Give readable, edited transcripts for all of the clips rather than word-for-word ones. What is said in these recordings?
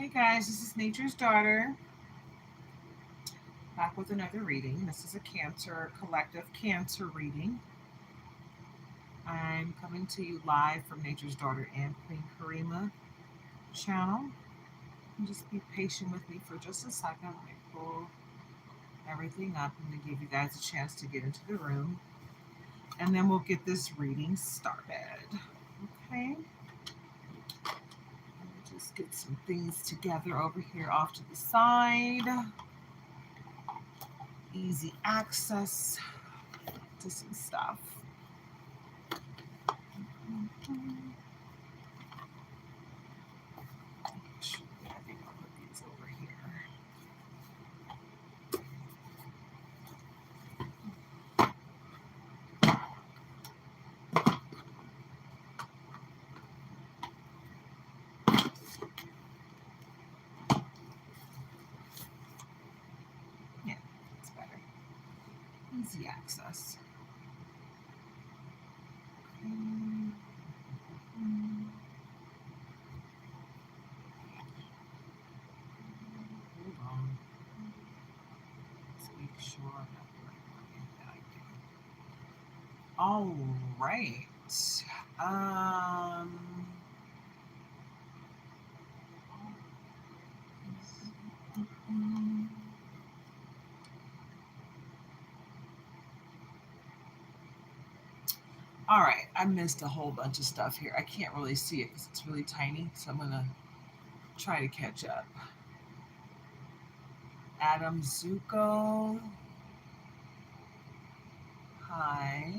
Hey guys, this is Nature's Daughter, back with another reading. This is a collective cancer reading. I'm coming to you live from Nature's Daughter and Queen Karima channel. And just be patient with me for just a second. Let me pull everything up. I'm going to give you guys a chance to get into the room. And then we'll get this reading started. Okay. Let me just get some things together over here off to the side. Easy access to some stuff. I think I'll put these over here. Yeah, that's better. Easy access. Hold on. Let's make sure I have the right one. Yeah, I do. All right. Um. All right, I missed a whole bunch of stuff here. I can't really see it because it's really tiny, so I'm gonna try to catch up. Adam Zuko. Hi.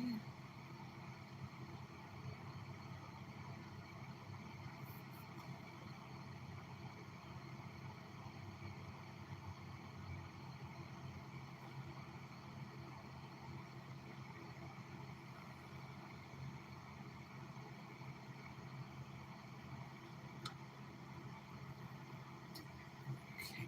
Okay.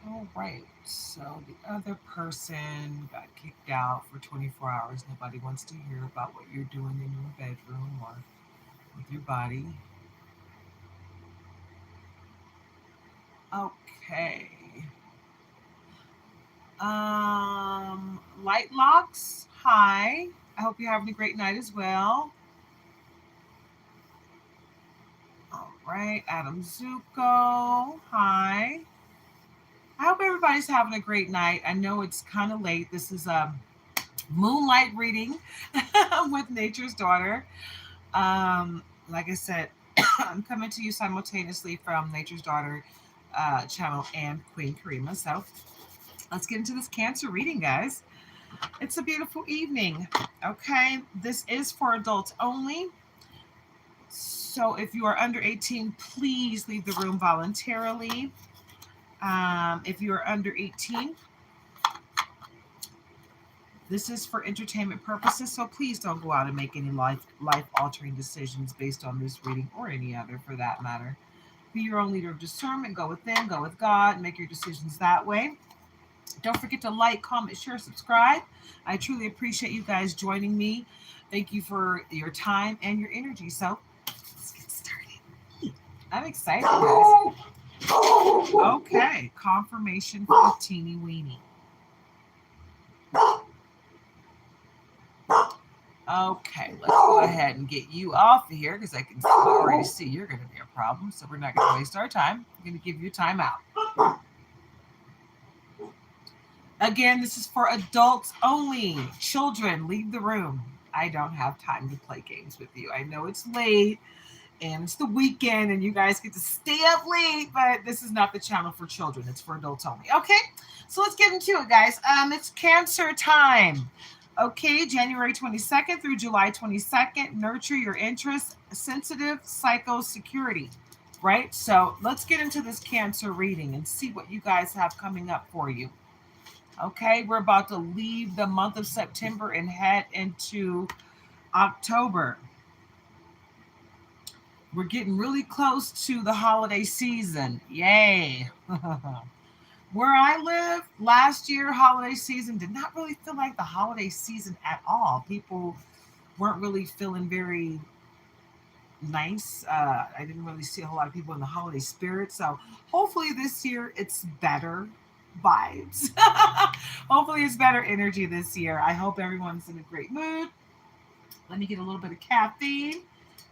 All right. So the other person got kicked out for 24 hours. Nobody wants to hear about what you're doing in your bedroom or with your body. Okay. Light locks. Hi. I hope you're having a great night as well. All right. Adam Zuko. Hi. I hope everybody's having a great night. I know it's kind of late. This is a moonlight reading with Nature's Daughter. Like I said, I'm coming to you simultaneously from Nature's Daughter channel and Queen Karima. So let's get into this Cancer reading, guys. It's a beautiful evening. Okay, this is for adults only. So if you are under 18, please leave the room voluntarily. If you are under 18, this is for entertainment purposes, so please don't go out and make any life altering decisions based on this reading or any other for that matter. Be your own leader of discernment. Go within, go with God, make your decisions that way. Don't forget to like, comment, share, subscribe. I truly appreciate you guys joining me. Thank you for your time and your energy. So let's get started. I'm excited, guys. Okay, confirmation from Teeny Weenie. Okay, let's go ahead and get you off of here because I can already see you're going to be a problem. So we're not going to waste our time. I'm going to give you a timeout. Again, this is for adults only. Children, leave the room. I don't have time to play games with you. I know it's late and it's the weekend and you guys get to stay up late, but this is not the channel for children. It's for adults only. Okay, so let's get into it, guys. It's Cancer time. Okay, January 22nd through July 22nd. Nurture your interests. Sensitive psychosecurity. Right? So let's get into this Cancer reading and see what you guys have coming up for you. Okay, we're about to leave the month of September and head into October. We're getting really close to the holiday season. Yay. Where I live, last year, holiday season did not really feel like the holiday season at all. People weren't really feeling very nice. I didn't really see a whole lot of people in the holiday spirit. So hopefully this year it's better vibes. Hopefully it's better energy this year. I hope everyone's in a great mood. Let me get a little bit of caffeine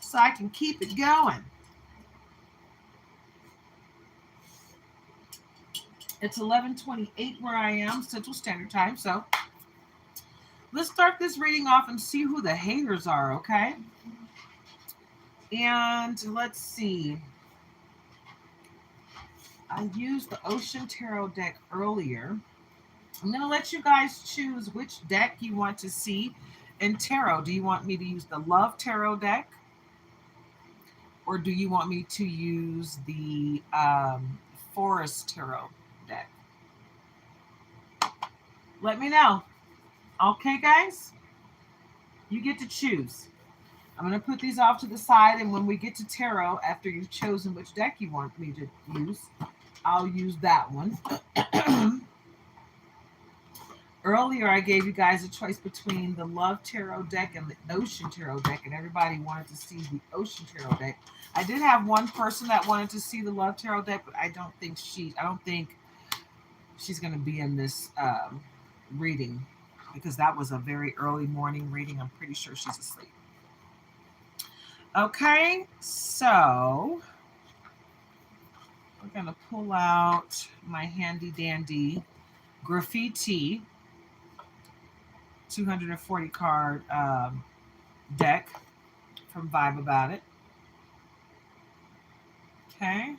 so I can keep it going. It's 11:28 where I am, Central Standard Time. So let's start this reading off and see who the haters are, okay? And let's see. I used the Ocean Tarot deck earlier. I'm going to let you guys choose which deck you want to see in tarot. Do you want me to use the Love Tarot deck? Or do you want me to use the Forest Tarot deck? Let me know. Okay, guys? You get to choose. I'm going to put these off to the side, and when we get to tarot, after you've chosen which deck you want me to use, I'll use that one. Earlier, I gave you guys a choice between the Love Tarot deck and the Ocean Tarot deck, and everybody wanted to see the Ocean Tarot deck. I did have one person that wanted to see the Love Tarot deck, but I don't think she's going to be in this reading because that was a very early morning reading. I'm pretty sure she's asleep. Okay, so we're going to pull out my handy dandy graffiti 240 card deck from Vibe About It. Okay.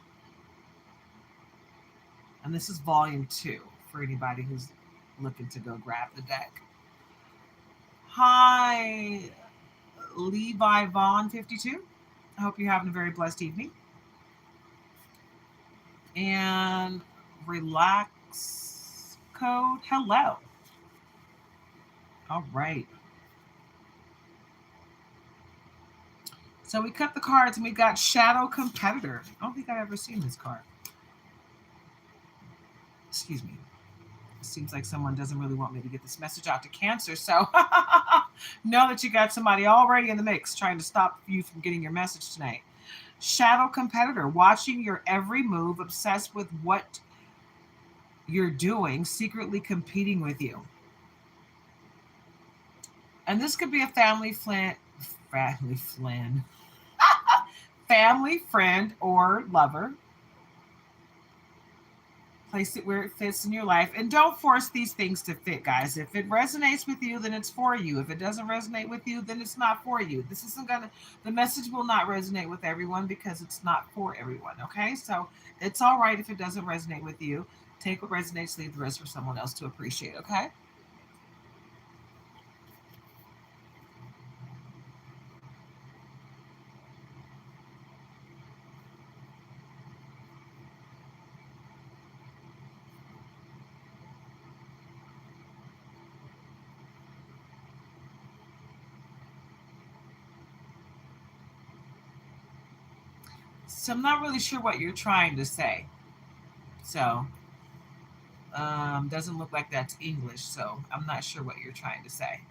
And this is volume 2 for anybody who's looking to go grab the deck. Hi, Levi Vaughn 52. I hope you're having a very blessed evening. And Relax Code. Hello. All right. So we cut the cards and we got Shadow Competitor. I don't think I've ever seen this card. Excuse me. It seems like someone doesn't really want me to get this message out to Cancer. So know that you got somebody already in the mix trying to stop you from getting your message tonight. Shadow Competitor, watching your every move, obsessed with what you're doing, secretly competing with you. And this could be a family friend, or lover. Place it where it fits in your life. And don't force these things to fit, guys. If it resonates with you, then it's for you. If it doesn't resonate with you, then it's not for you. The message will not resonate with everyone because it's not for everyone, okay? So it's all right if it doesn't resonate with you. Take what resonates, leave the rest for someone else to appreciate, okay? So I'm not really sure what you're trying to say. So doesn't look like that's English, so I'm not sure what you're trying to say.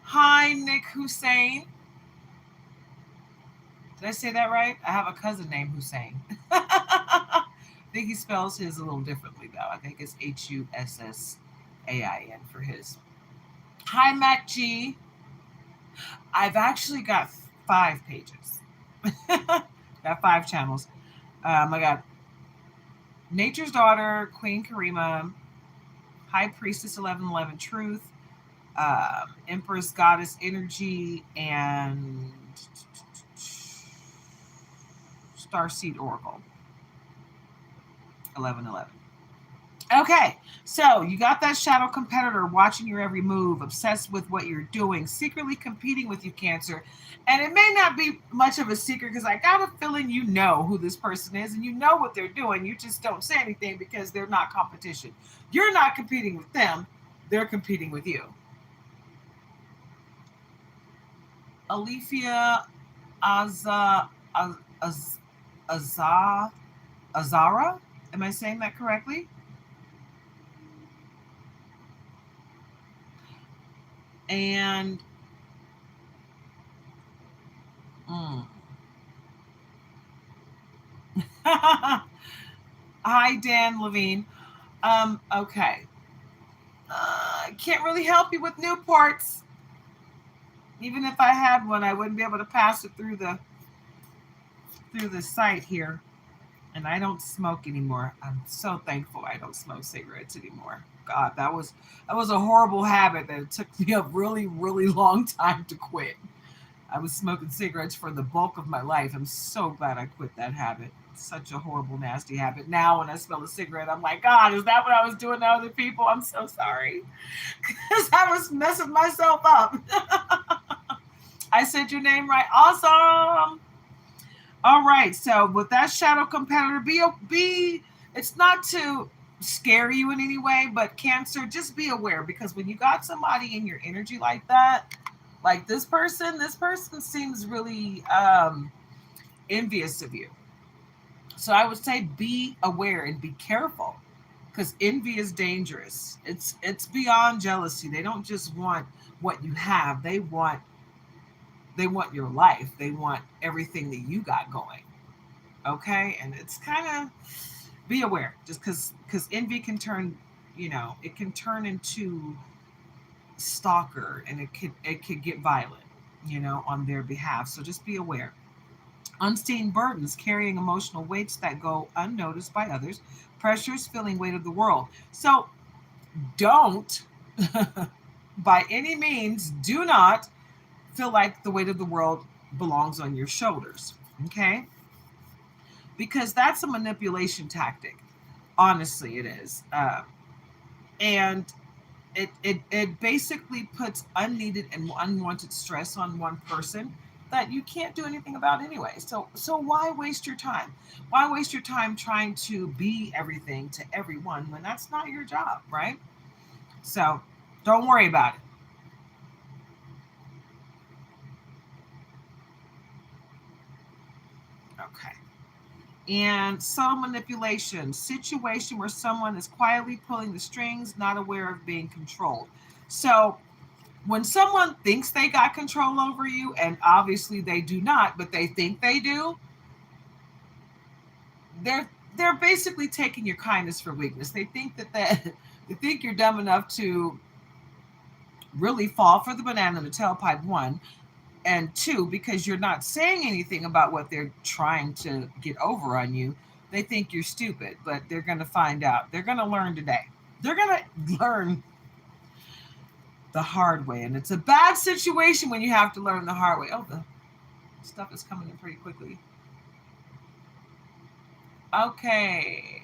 Hi, Nick Hussein. Did I say that right? I have a cousin named Hussein. I think he spells his a little differently, though. I think it's Hussain for his. Hi, Mac G. I've actually got 5 pages. Got 5 channels. I got Nature's Daughter, Queen Karima, High Priestess 1111 Truth, Empress Goddess Energy, and Starseed Oracle 1111. Okay, so you got that shadow competitor watching your every move, obsessed with what you're doing, secretly competing with you, Cancer. And it may not be much of a secret because I got a feeling you know who this person is and you know what they're doing. You just don't say anything because they're not competition. You're not competing with them, they're competing with you. Alethea Azara? Am I saying that correctly? And Hi, Dan Levine. Okay. Can't really help you with Newports. Even if I had one, I wouldn't be able to pass it through the site here. And I don't smoke anymore. I'm so thankful I don't smoke cigarettes anymore. God, that was a horrible habit that it took me a really, really long time to quit. I was smoking cigarettes for the bulk of my life. I'm so glad I quit that habit. It's such a horrible, nasty habit. Now, when I smell a cigarette, I'm like, God, is that what I was doing to other people? I'm so sorry. Because I was messing myself up. I said your name right. Awesome. All right. So with that shadow competitor, be it's not to scare you in any way, but Cancer, just be aware because when you got somebody in your energy like that, like this person seems really envious of you. So I would say be aware and be careful because envy is dangerous. It's beyond jealousy. They don't just want what you have. They want your life. They want everything that you got going. Okay? And it's kind of be aware just cuz envy can turn, it can turn into stalker and it could get violent, on their behalf. So just be aware. Unseen burdens, carrying emotional weights that go unnoticed by others, pressures, feeling weight of the world. So don't, by any means, do not feel like the weight of the world belongs on your shoulders. Okay? Because that's a manipulation tactic. Honestly, it is. And it basically puts unneeded and unwanted stress on one person that you can't do anything about anyway. So why waste your time? Why waste your time trying to be everything to everyone when that's not your job, right? So don't worry about it. Okay. And subtle manipulation, situation where someone is quietly pulling the strings, not aware of being controlled. So when someone thinks they got control over you, and obviously they do not, but they think they do, they're basically taking your kindness for weakness. They think that they think you're dumb enough to really fall for the banana in the tailpipe, one, and two, because you're not saying anything about what they're trying to get over on you. They think you're stupid, but they're going to find out. They're going to learn today. They're going to learn the hard way, and it's a bad situation when you have to learn the hard way. Oh, the stuff is coming in pretty quickly. Okay.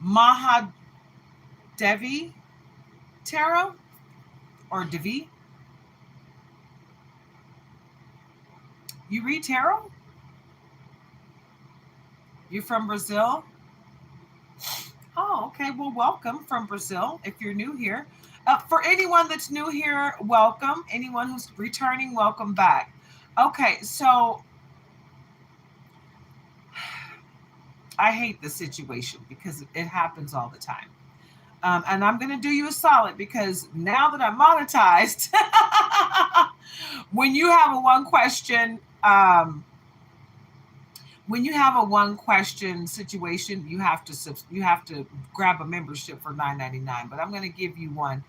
Mahadevi Tarot or Devi? You read tarot? You're from Brazil? Oh, okay. Well, welcome from Brazil if you're new here. For anyone that's new here, welcome. Anyone who's returning, welcome back. Okay, so I hate this situation because it happens all the time. And I'm going to do you a solid because now that I'm monetized, when you have a one question, when you have a one question situation, you have to grab a membership for $9.99. But I'm going to give you one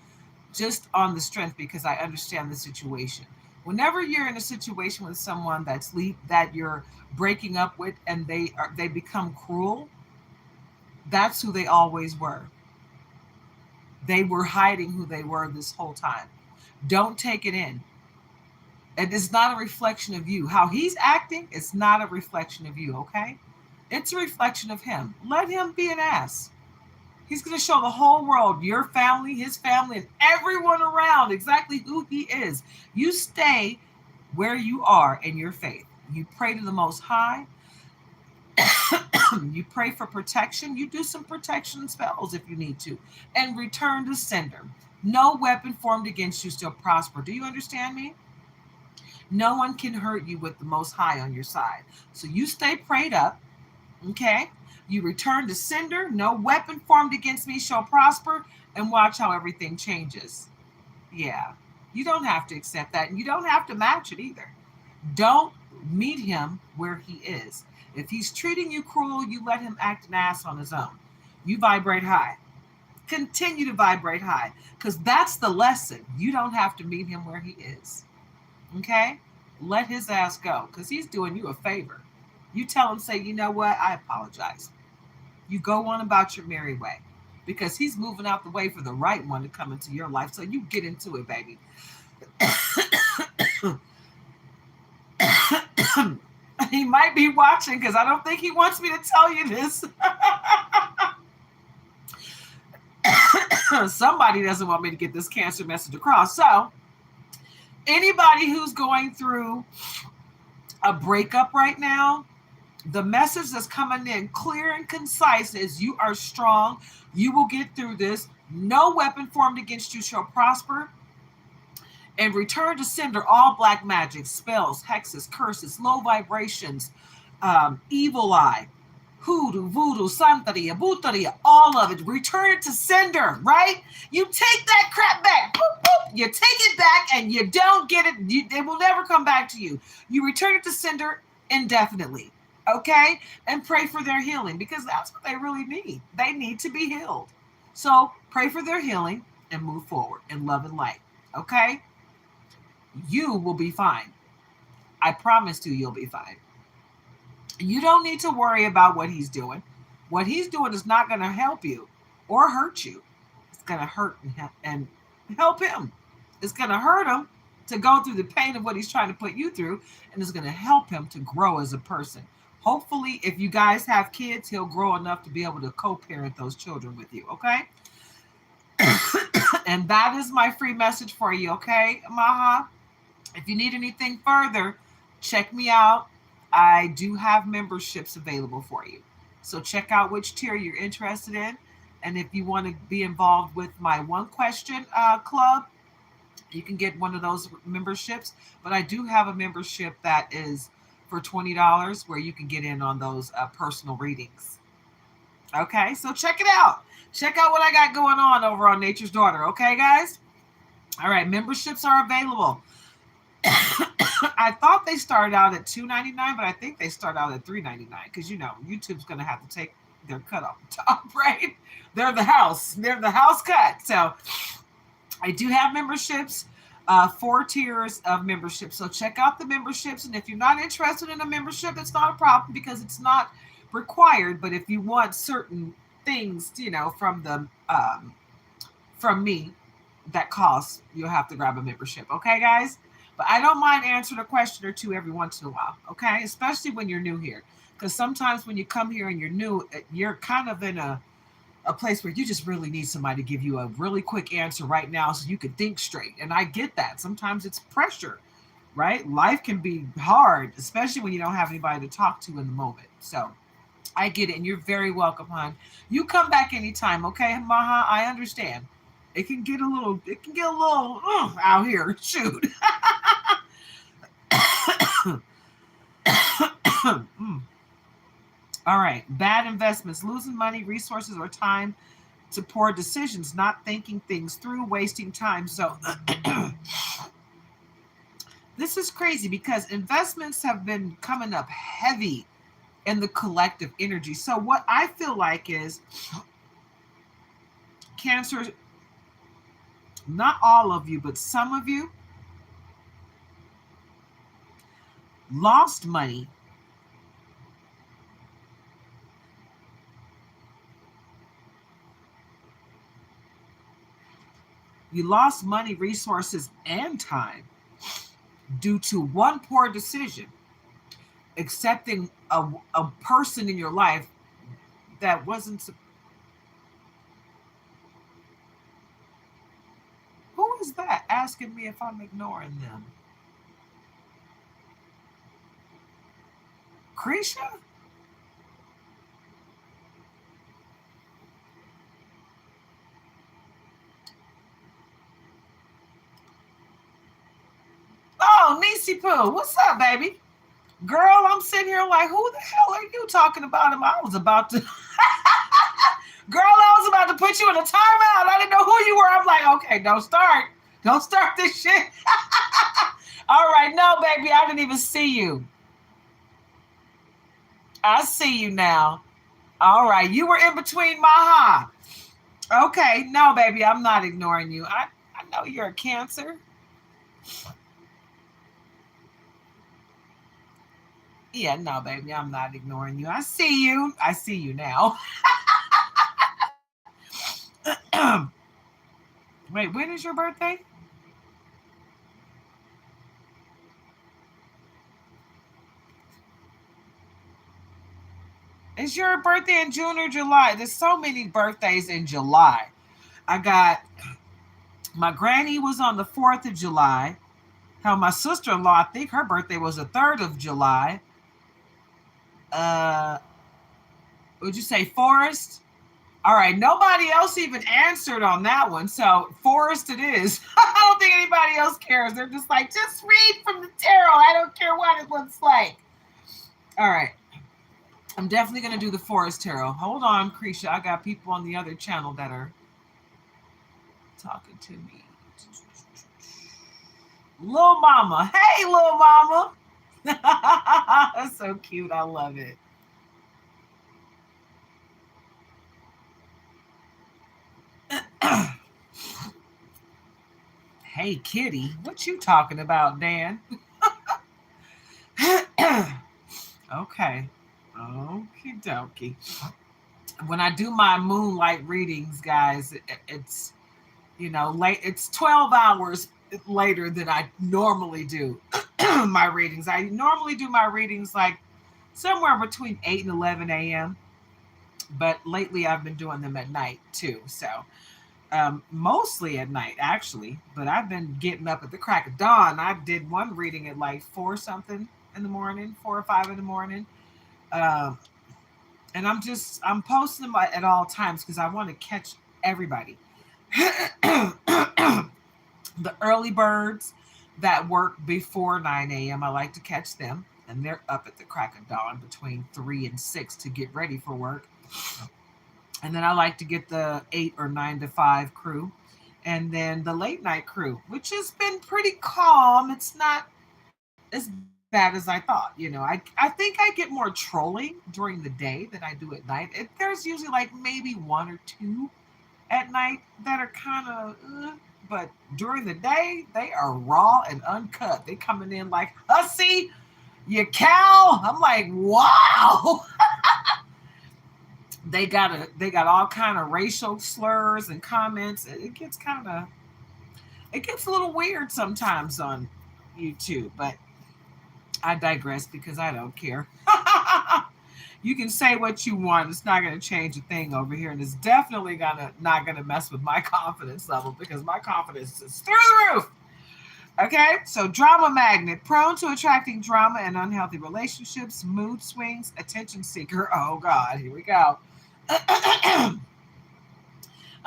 just on the strength because I understand the situation. Whenever you're in a situation with someone that you're breaking up with and they become cruel, that's who they always were. They were hiding who they were this whole time. Don't take it in. It is not a reflection of you. How he's acting is not a reflection of you, okay? It's a reflection of him. Let him be an ass. He's going to show the whole world, your family, his family, and everyone around exactly who he is. You stay where you are in your faith. You pray to the Most High. You pray for protection. You do some protection spells if you need to. And return to sender. No weapon formed against you shall prosper. Do you understand me? No one can hurt you with the Most High on your side. So you stay prayed up. Okay? You return to sender. No weapon formed against me shall prosper. and watch how everything changes. Yeah. You don't have to accept that. And you don't have to match it either. Don't meet him where he is. If he's treating you cruel, you let him act an ass on his own. You vibrate high. Continue to vibrate high because that's the lesson. You don't have to meet him where he is. Okay? Let his ass go because he's doing you a favor. You tell him, say, you know what? I apologize. You go on about your merry way because he's moving out the way for the right one to come into your life. So you get into it, baby. He might be watching because I don't think he wants me to tell you this. Somebody doesn't want me to get this Cancer message across. So anybody who's going through a breakup right now, the message that's coming in clear and concise is you are strong. You will get through this. No weapon formed against you shall prosper. And return to sender all black magic, spells, hexes, curses, low vibrations, evil eye, hoodoo, voodoo, santeria, butaria, all of it. Return it to sender, right? You take that crap back. Boop, boop. You take it back and you don't get it. It will never come back to you. You return it to sender indefinitely, okay? And pray for their healing because that's what they really need. They need to be healed. So pray for their healing and move forward in love and light, okay? You will be fine. I promise you, you'll be fine. You don't need to worry about what he's doing. What he's doing is not going to help you or hurt you. It's going to hurt and help him. It's going to hurt him to go through the pain of what he's trying to put you through, and it's going to help him to grow as a person. Hopefully, if you guys have kids, he'll grow enough to be able to co-parent those children with you, okay? And that is my free message for you, okay, Maha? If you need anything further, check me out. I do have memberships available for you. So check out which tier you're interested in. And if you want to be involved with my One Question Club, you can get one of those memberships. But I do have a membership that is for $20 where you can get in on those personal readings. Okay, so check it out. Check out what I got going on over on Nature's Daughter. Okay, guys? All right, memberships are available. I thought they started out at $2.99, but I think they start out at $3.99 because, you know, YouTube's going to have to take their cut off the top, right? They're the house cut. So I do have memberships, 4 tiers of membership. So check out the memberships. And if you're not interested in a membership, it's not a problem because it's not required. But if you want certain things, you know, from me that costs, you'll have to grab a membership. Okay, guys? But I don't mind answering a question or two every once in a while, okay? Especially when you're new here. Because sometimes when you come here and you're new, you're kind of in a place where you just really need somebody to give you a really quick answer right now so you can think straight. And I get that. Sometimes it's pressure, right? Life can be hard, especially when you don't have anybody to talk to in the moment. So I get it. And you're very welcome, hon. You come back anytime, okay, Maha? I understand. It can get a little out here. Shoot. All right. Bad investments, losing money, resources, or time to poor decisions, not thinking things through, wasting time. So this is crazy because investments have been coming up heavy in the collective energy. So what I feel like is Cancer, not all of you, but some of you lost money resources, and time due to one poor decision, accepting a person in your life that wasn't. Who is that asking me if I'm ignoring them? Krisha? Oh, Nisi Poo, what's up, baby? Girl, I'm sitting here like, who the hell are you talking about him? I was about to Girl, I was about to put you in a timeout. I didn't know who you were. I'm like, okay, don't start. Don't start this shit. All right, no, baby, I didn't even see you. I see you now. All right, you were in between my ha. Okay, no, baby, I'm not ignoring you. I know you're a Cancer. Yeah, no, baby, I'm not ignoring you. I see you. I see you now. Wait, when is your birthday? Is your birthday in June or July? There's so many birthdays in July. I got my granny was on the 4th of July. How my sister-in-law, I think her birthday was the 3rd of July. Uh, would you say Forrest? All right, nobody else even answered on that one. So Forrest it is. I don't think anybody else cares. They're just like, just read from the tarot. I don't care what it looks like. All right. I'm definitely gonna do the Forest Tarot. Hold on, Krisha. I got people on the other channel that are talking to me. Little Mama. Hey, Little Mama. That's so cute. I love it. Hey, Kitty. What you talking about, Dan? Okay. Okie dokie. When I do my moonlight readings, guys, it's late. It's 12 hours later than I normally do my readings. I normally do my readings like somewhere between 8 and 11 a.m. But lately I've been doing them at night too. So mostly at night actually. But I've been getting up at the crack of dawn. I did one reading at like 4 something in the morning, 4 or 5 in the morning. Um, and I'm posting them at all times because I want to catch everybody. The early birds that work before 9 a.m. I like to catch them, and they're up at the crack of dawn between 3 and 6 to get ready for work. And then I like to get the 8 or 9 to 5 crew, and then the late night crew, which has been pretty calm. It's not as bad as I thought. I think I get more trolling during the day than I do at night. There's usually like maybe one or two at night that are kind of, but during the day they are raw and uncut. They coming in like, hussy, you cow. I'm like, wow. They got all kind of racial slurs and comments. It gets a little weird sometimes on YouTube, but I digress because I don't care. You can say what you want. It's not going to change a thing over here, and it's definitely not gonna mess with my confidence level because my confidence is through the roof. Okay, so drama magnet, prone to attracting drama and unhealthy relationships, mood swings, attention seeker. Oh God, here we go. I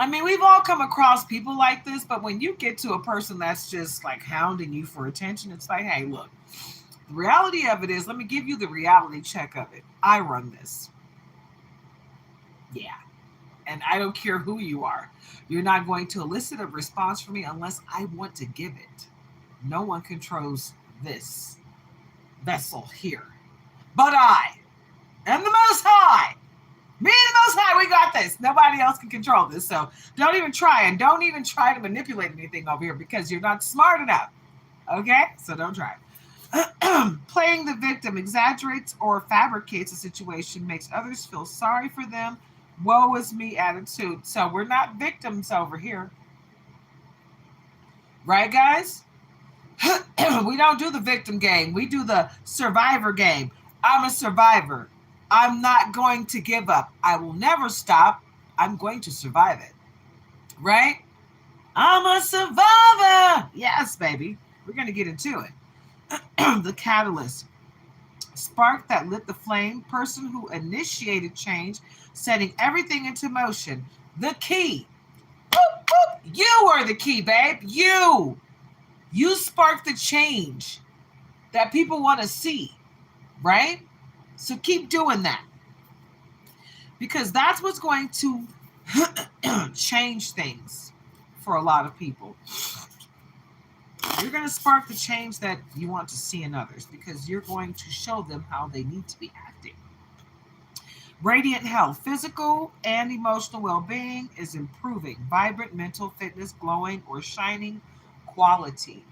mean, we've all come across people like this, but when you get to a person that's just like hounding you for attention, it's like, hey, look, the reality of it is, let me give you the reality check of it. I run this. Yeah. And I don't care who you are. You're not going to elicit a response from me unless I want to give it. No one controls this vessel here. But I am the Most High. Me and the Most High, we got this. Nobody else can control this. So don't even try, and don't even try to manipulate anything over here because you're not smart enough. Okay? So don't try. Playing the victim exaggerates or fabricates a situation, makes others feel sorry for them. Woe is me attitude. So we're not victims over here. Right, guys? We don't do the victim game. We do the survivor game. I'm a survivor. I'm not going to give up. I will never stop. I'm going to survive it. Right? I'm a survivor. Yes, baby. We're going to get into it. The catalyst. Spark that lit the flame. Person who initiated change, setting everything into motion. The key. Whoop, whoop. You are the key, babe. You spark the change that people want to see, right? So keep doing that because that's what's going to change things for a lot of people. You're going to spark the change that you want to see in others because you're going to show them how they need to be acting. Radiant health, physical and emotional well being is improving. Vibrant mental fitness, glowing or shining quality.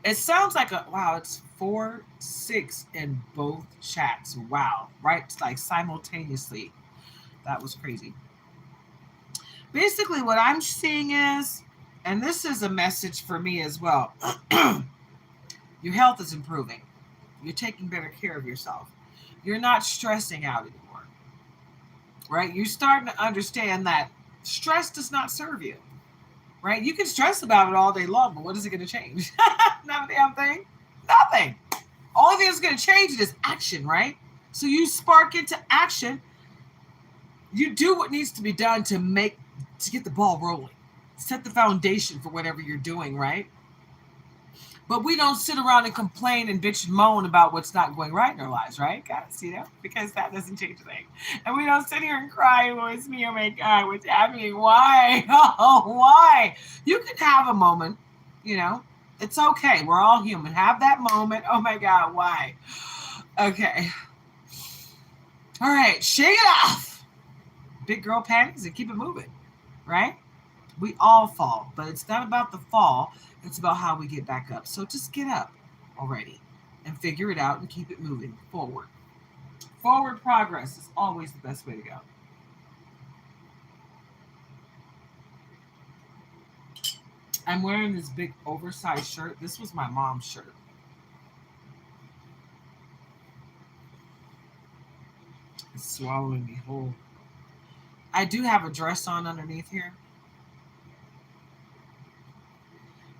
It sounds like wow, it's 4-6 in both chats. Wow, right? Like simultaneously. That was crazy. Basically, what I'm seeing is, and this is a message for me as well, your health is improving. You're taking better care of yourself. You're not stressing out anymore, right? You're starting to understand that stress does not serve you, right? You can stress about it all day long, but what is it going to change? Not a damn thing. Nothing. Only thing that's going to change it is action, right? So you spark into action. You do what needs to be done to get the ball rolling. Set the foundation for whatever you're doing, right? But we don't sit around and complain and bitch and moan about what's not going right in our lives, right? Guys, see that? Because that doesn't change a thing. And we don't sit here and cry, oh, it's me, oh my God, what's happening? Why? Oh, why? You can have a moment, you know. It's okay. We're all human. Have that moment. Oh my God, why? Okay. All right, shake it off. Big girl panties and keep it moving, right? We all fall, but it's not about the fall. It's about how we get back up. So just get up already and figure it out and keep it moving forward. Forward progress is always the best way to go. I'm wearing this big oversized shirt. This was my mom's shirt. It's swallowing me whole. I do have a dress on underneath here.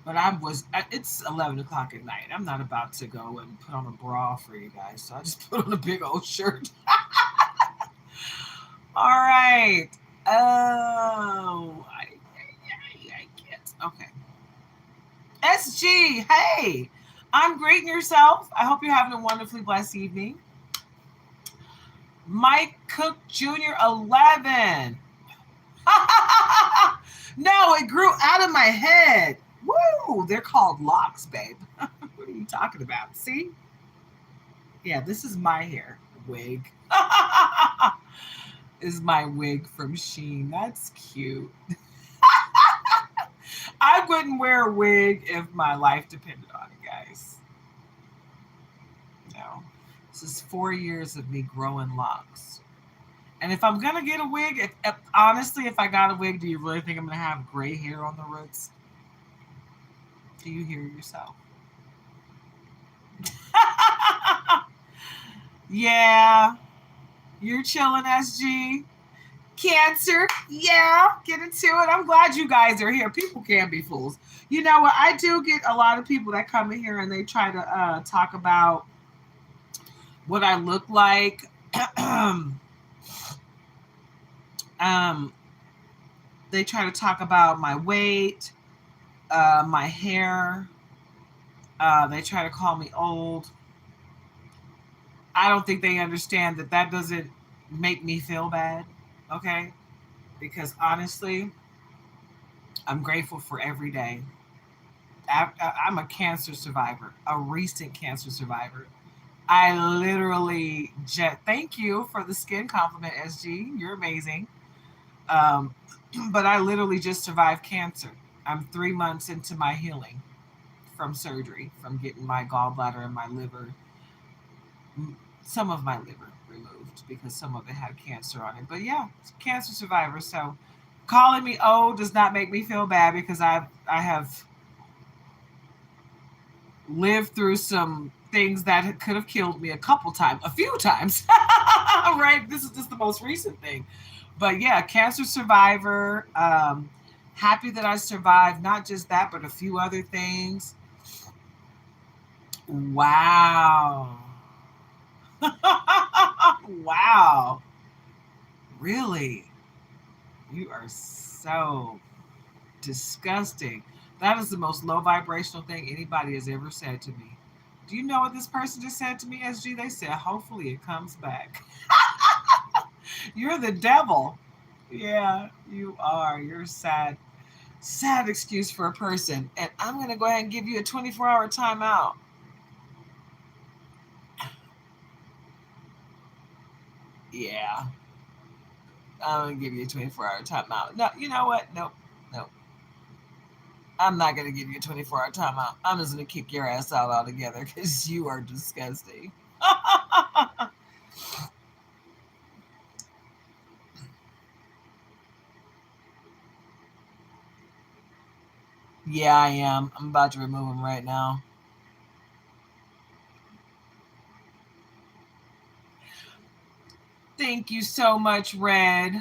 But it's 11 o'clock at night. I'm not about to go and put on a bra for you guys. So I just put on a big old shirt. All right. Oh, I can't. Okay. SG, hey. I'm great in yourself. I hope you're having a wonderfully blessed evening. Mike Cook Jr. 11. No, it grew out of my head. Woo! They're called locks, babe. What are you talking about? See? Yeah, this is my hair wig. Is my wig from Shein. That's cute. I wouldn't wear a wig if my life depended on it, guys. No. This is 4 years of me growing locks. And if I'm going to get a wig, honestly, if I got a wig, do you really think I'm going to have gray hair on the roots? Do you hear yourself? Yeah. You're chilling, SG. Cancer. Yeah. Get into it. I'm glad you guys are here. People can be fools. You know what? I do get a lot of people that come in here and they try to talk about what I look like. They try to talk about my weight, my hair. They try to call me old. I don't think they understand that doesn't make me feel bad, okay? Because honestly, I'm grateful for every day. I'm a cancer survivor, a recent cancer survivor. I literally thank you for the skin compliment, SG. You're amazing. But I literally just survived cancer. I'm 3 months into my healing from surgery, from getting my gallbladder and my liver, some of my liver removed because some of it had cancer on it. But yeah, cancer survivor. So calling me old does not make me feel bad because I have lived through some things that could have killed me a few times. Right? This is just the most recent thing. But yeah, cancer survivor. Happy that I survived not just that, but a few other things. Wow. Wow. Really? You are so disgusting. That is the most low vibrational thing anybody has ever said to me. Do you know what this person just said to me, SG? They said, hopefully it comes back. You're the devil. Yeah, you are. You're sad. Sad excuse for a person. And I'm going to go ahead and give you a 24-hour timeout. Yeah, I'm going to give you a 24-hour timeout. No, you know what? Nope. Nope. I'm not going to give you a 24-hour timeout. I'm just going to kick your ass out altogether because you are disgusting. Yeah, I am. I'm about to remove him right now. Thank you so much, Red.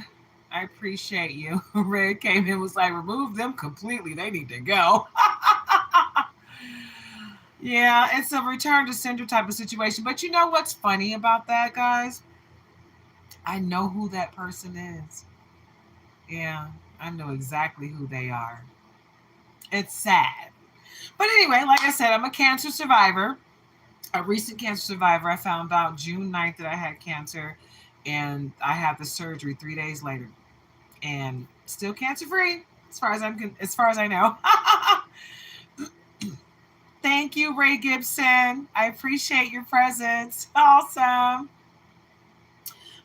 I appreciate you. Red came in was like, remove them completely. They need to go. Yeah, it's a return to sender type of situation. But you know what's funny about that, guys? I know who that person is. Yeah, I know exactly who they are. It's sad. But anyway, like I said, I'm a cancer survivor, a recent cancer survivor. I found out June 9th that I had cancer, and I had the surgery 3 days later, and still cancer free as far as I know. Thank you, Ray Gibson. I appreciate your presence. Awesome.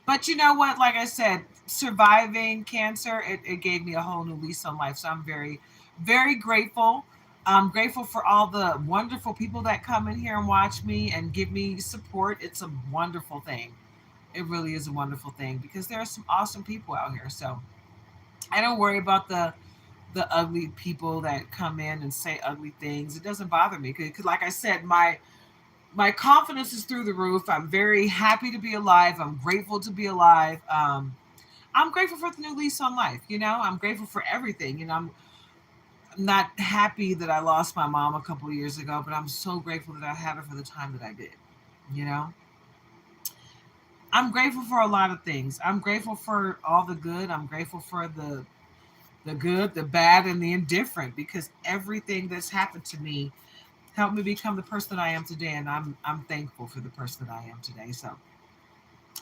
But you know what? Like I said, surviving cancer, it gave me a whole new lease on life. So I'm very, very grateful. I'm grateful for all the wonderful people that come in here and watch me and give me support. It's a wonderful thing. It really is a wonderful thing because there are some awesome people out here. So I don't worry about the ugly people that come in and say ugly things. It doesn't bother me because, like I said, my confidence is through the roof. I'm very happy to be alive. I'm grateful to be alive. I'm grateful for the new lease on life. I'm grateful for everything. I'm not happy that I lost my mom a couple of years ago, but I'm so grateful that I had her for the time that I did. You know, I'm grateful for a lot of things. I'm grateful for all the good. I'm grateful for the good, the bad, and the indifferent because everything that's happened to me helped me become the person that I am today, and I'm thankful for the person that I am today. So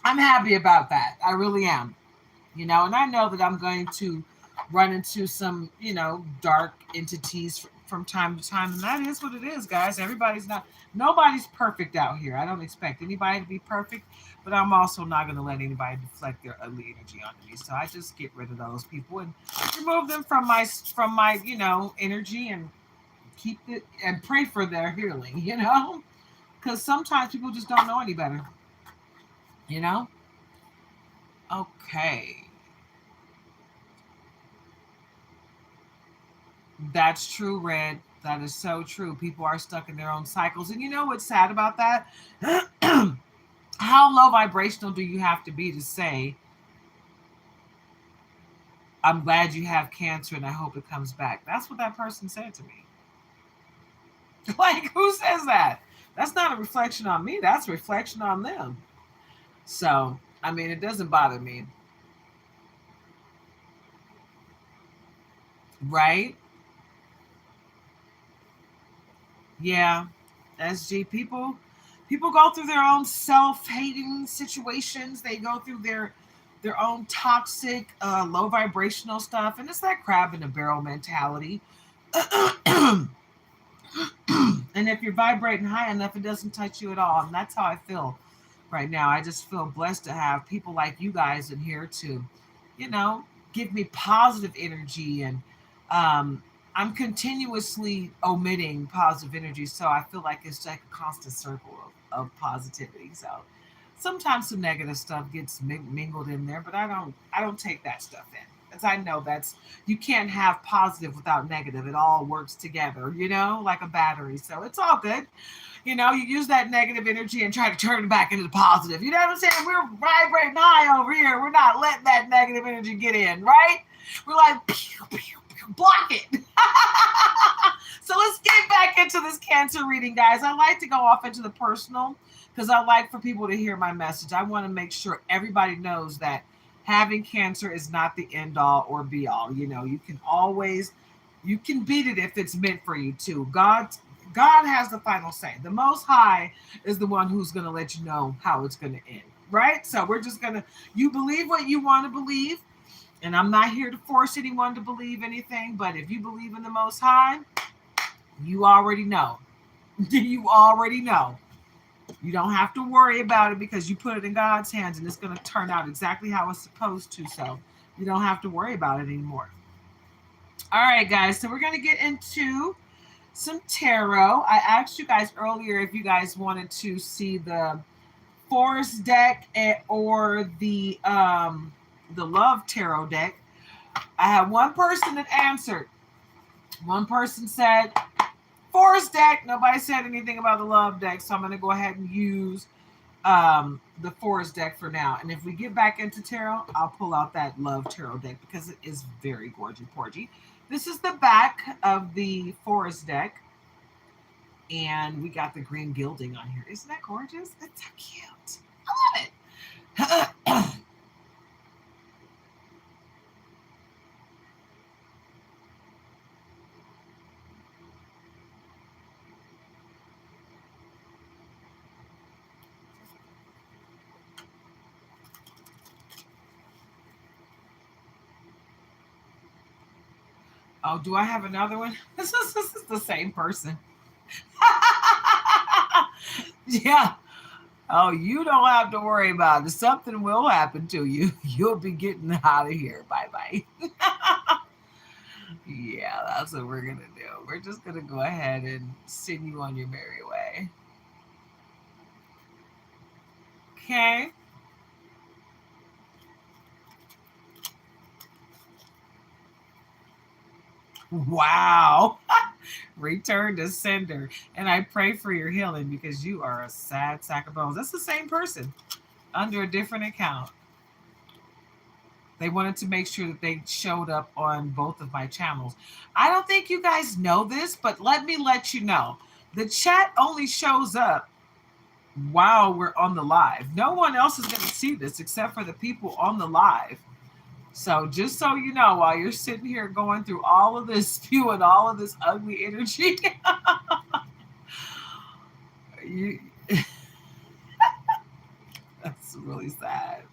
I'm happy about that. I really am. And I know that I'm going to run into some, dark entities from time to time, and that is what it is, guys. Nobody's perfect out here. I don't expect anybody to be perfect, but I'm also not going to let anybody deflect their ugly energy onto me. So I just get rid of those people and remove them from my energy and keep it and pray for their healing. Because sometimes people just don't know any better. You know. Okay. That's true, Red. That is so true. People are stuck in their own cycles. And you know what's sad about that? How low vibrational do you have to be to say, I'm glad you have cancer and I hope it comes back? That's what that person said to me. Like, who says that? That's not a reflection on me. That's a reflection on them. So, I mean, it doesn't bother me. Right? Yeah. SG people go through their own self-hating situations. They go through their own toxic, low vibrational stuff, and it's that crab in a barrel mentality. And if you're vibrating high enough, it doesn't touch you at all. And that's how I feel right now. I just feel blessed to have people like you guys in here to, you know, give me positive energy. And I'm continuously omitting positive energy. So I feel like it's like a constant circle of positivity. So sometimes some negative stuff gets mingled in there, but I don't take that stuff in. As I know that's you can't have positive without negative. It all works together, like a battery. So it's all good. You use that negative energy and try to turn it back into the positive. You know what I'm saying? We're vibrating high over here. We're not letting that negative energy get in, right? We're like, pew, pew, pew, block it. So let's get back into this cancer reading, guys. I like to go off into the personal because I like for people to hear my message. I want to make sure everybody knows that having cancer is not the end all or be all. You can beat it if it's meant for you to. God has the final say. The Most High is the one who's going to let you know how it's going to end. right? So we're just gonna, you believe what you want to believe, and I'm not here to force anyone to believe anything, but if you believe in the Most High, you already know. You already know. You don't have to worry about it because you put it in God's hands and it's going to turn out exactly how it's supposed to. So you don't have to worry about it anymore. All right, guys. So we're going to get into some tarot. I asked you guys earlier if you guys wanted to see the Forest deck or the Love Tarot deck. I had one person that answered. One person said Forest deck. Nobody said anything about the Love deck, so I'm going to go ahead and use the Forest deck for now. And if we get back into tarot, I'll pull out that Love Tarot deck because it is very gorgy porgy. This is the back of the Forest deck. And we got the green gilding on here. Isn't that gorgeous? It's so cute. I love it. Oh, do I have another one? This is the same person. Yeah. Oh, you don't have to worry about it. Something will happen to you. You'll be getting out of here. Bye bye. Yeah, that's what we're going to do. We're just going to go ahead and send you on your merry way. Okay. Wow. Return to sender. And I pray for your healing because you are a sad sack of bones. That's the same person under a different account. They wanted to make sure that they showed up on both of my channels. I don't think you guys know this, but let me let you know. The chat only shows up while we're on the live. No one else is going to see this except for the people on the live. So just so you know, while you're sitting here going through all of this, spewing all of this ugly energy, you, that's really sad.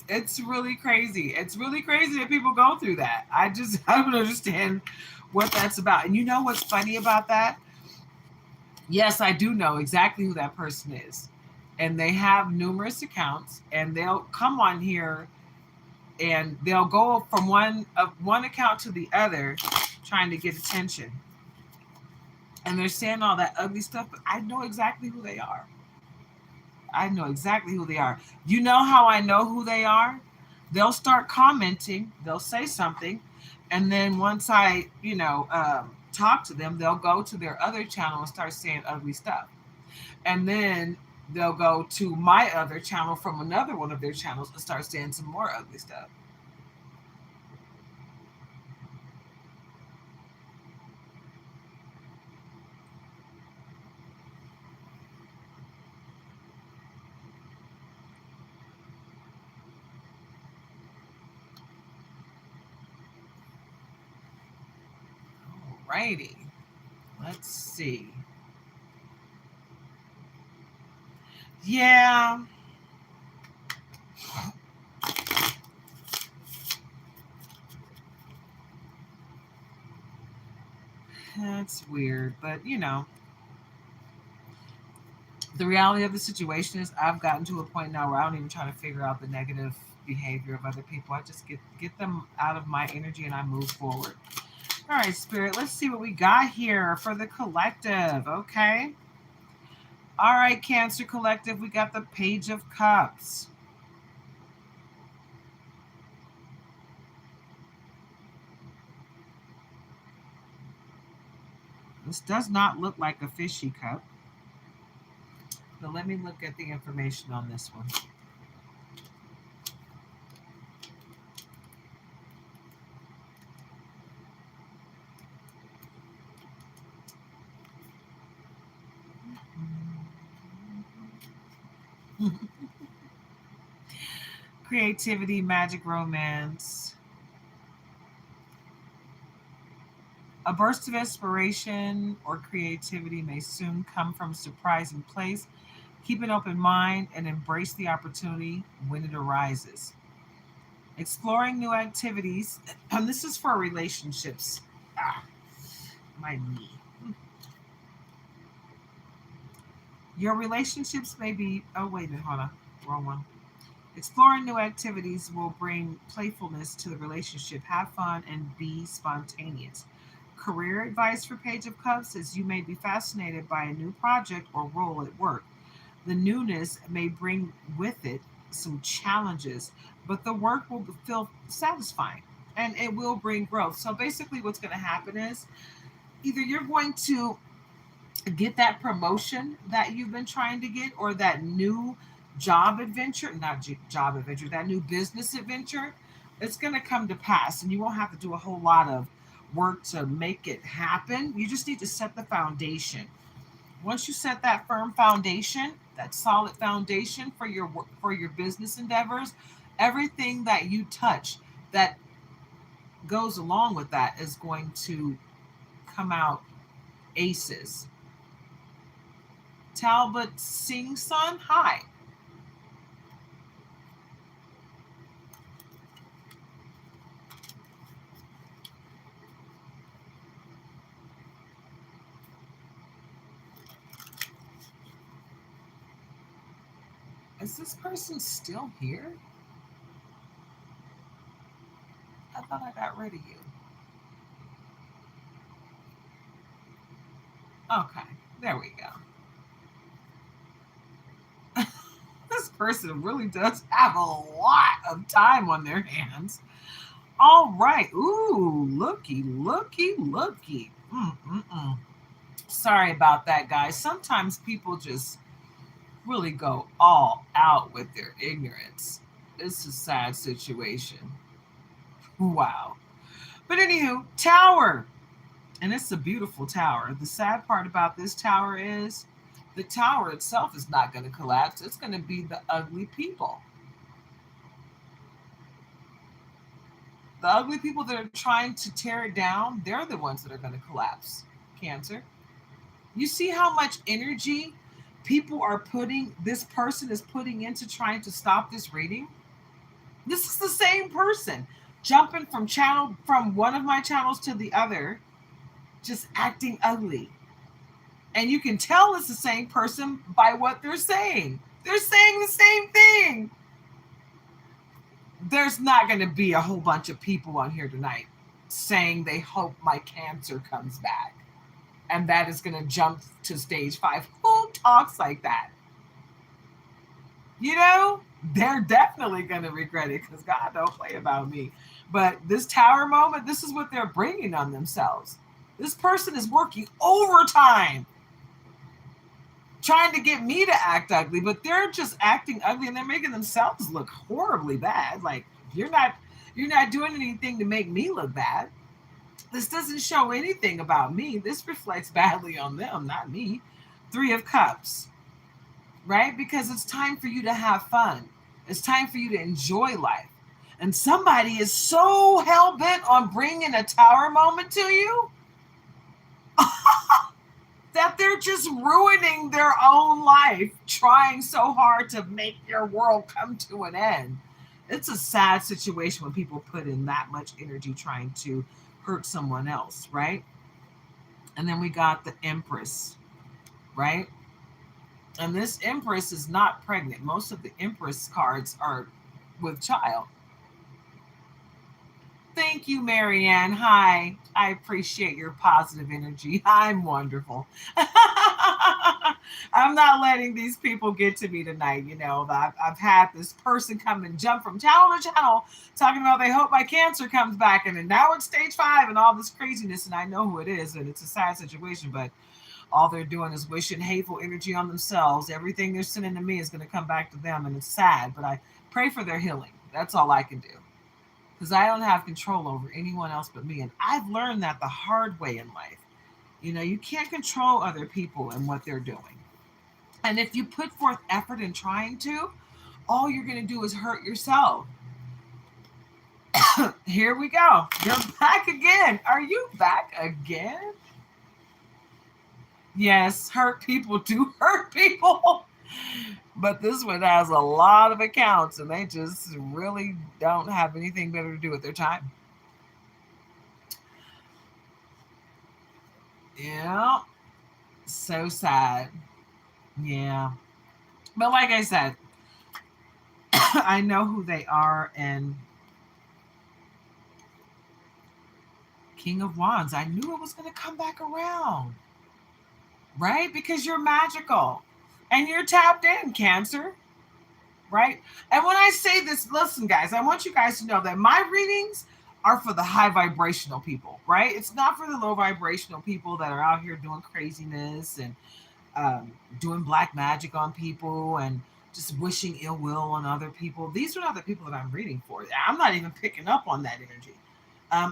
It's really crazy. It's really crazy that people go through that. I don't understand what that's about. And you know what's funny about that? Yes, I do know exactly who that person is. And they have numerous accounts and they'll come on here and they'll go from one account to the other trying to get attention. And they're saying all that ugly stuff, but I know exactly who they are. I know exactly who they are. You know how I know who they are? They'll start commenting, they'll say something, and then once I, talk to them, they'll go to their other channel and start saying ugly stuff. And then they'll go to my other channel from another one of their channels and start saying some more ugly stuff. Alrighty. Let's see. Yeah. That's weird, but the reality of the situation is I've gotten to a point now where I don't even try to figure out the negative behavior of other people. I just get them out of my energy and I move forward. All right, Spirit, let's see what we got here for the collective. Okay. All right, Cancer Collective, we got the Page of Cups. This does not look like a fishy cup. But let me look at the information on this one. Creativity, magic, romance. A burst of inspiration or creativity may soon come from a surprising place. Keep an open mind and embrace the opportunity when it arises. Exploring new activities, and this is for relationships. Ah, my knee. Your relationships may be, oh, wait a minute, hold on, wrong one. Exploring new activities will bring playfulness to the relationship. Have fun and be spontaneous. Career advice for Page of Cups is you may be fascinated by a new project or role at work. The newness may bring with it some challenges, but the work will feel satisfying and it will bring growth. So basically, what's going to happen is either you're going to get that promotion that you've been trying to get, or that new job adventure, not job adventure, that new business adventure, it's going to come to pass and you won't have to do a whole lot of work to make it happen. You just need to set the foundation. Once you set that firm foundation, that solid foundation for your work, for your business endeavors, everything that you touch that goes along with that is going to come out aces. Talbot Singh son, hi. Is this person still here? I thought I got rid of you. Okay, there we go. This person really does have a lot of time on their hands. All right. Ooh, looky, looky, looky. Mm-mm-mm. Sorry about that, guys. Sometimes people just really go all out with their ignorance. It's a sad situation. Wow. But anywho, tower. And it's a beautiful tower. The sad part about this tower is the tower itself is not going to collapse. It's going to be the ugly people. The ugly people that are trying to tear it down, they're the ones that are going to collapse. Cancer. You see how much energy people are putting, this person is putting into trying to stop this reading? This is the same person jumping from one of my channels to the other, just acting ugly. And you can tell it's the same person by what they're saying. They're saying the same thing. There's not going to be a whole bunch of people on here tonight saying they hope my cancer comes back. And that is going to jump to stage 5. Who talks like that? You know, they're definitely going to regret it because God don't play about me. But this tower moment, this is what they're bringing on themselves. This person is working overtime trying to get me to act ugly, but they're just acting ugly and they're making themselves look horribly bad. Like you're not doing anything to make me look bad. This doesn't show anything about me. This reflects badly on them, not me. 3 of Cups, right? Because it's time for you to have fun. It's time for you to enjoy life. And somebody is so hell bent on bringing a tower moment to you that they're just ruining their own life, trying so hard to make your world come to an end. It's a sad situation when people put in that much energy trying to hurt someone else, right? And then we got the Empress, right? And this Empress is not pregnant. Most of the Empress cards are with child. Thank you, Marianne. Hi. I appreciate your positive energy. I'm wonderful. I'm not letting these people get to me tonight. You know, I've had this person come and jump from channel to channel talking about they hope my cancer comes back. And then now it's stage 5 and all this craziness. And I know who it is. And it's a sad situation. But all they're doing is wishing hateful energy on themselves. Everything they're sending to me is going to come back to them. And it's sad. But I pray for their healing. That's all I can do. Because I don't have control over anyone else but me. And I've learned that the hard way in life. You know, you can't control other people and what they're doing. And if you put forth effort in trying to, all you're going to do is hurt yourself. Here we go. You're back again. Are you back again? Yes, hurt people do hurt people. But this one has a lot of accounts and they just really don't have anything better to do with their time. Yeah, so sad. Yeah. But like I said, I know who they are. And King of Wands, I knew it was going to come back around, right? Because you're magical and you're tapped in, Cancer, right? And when I say this, listen, guys, I want you guys to know that my readings are for the high vibrational people, right? It's not for the low vibrational people that are out here doing craziness and doing black magic on people and just wishing ill will on other people. These are not the people that I'm reading for. I'm not even picking up on that energy.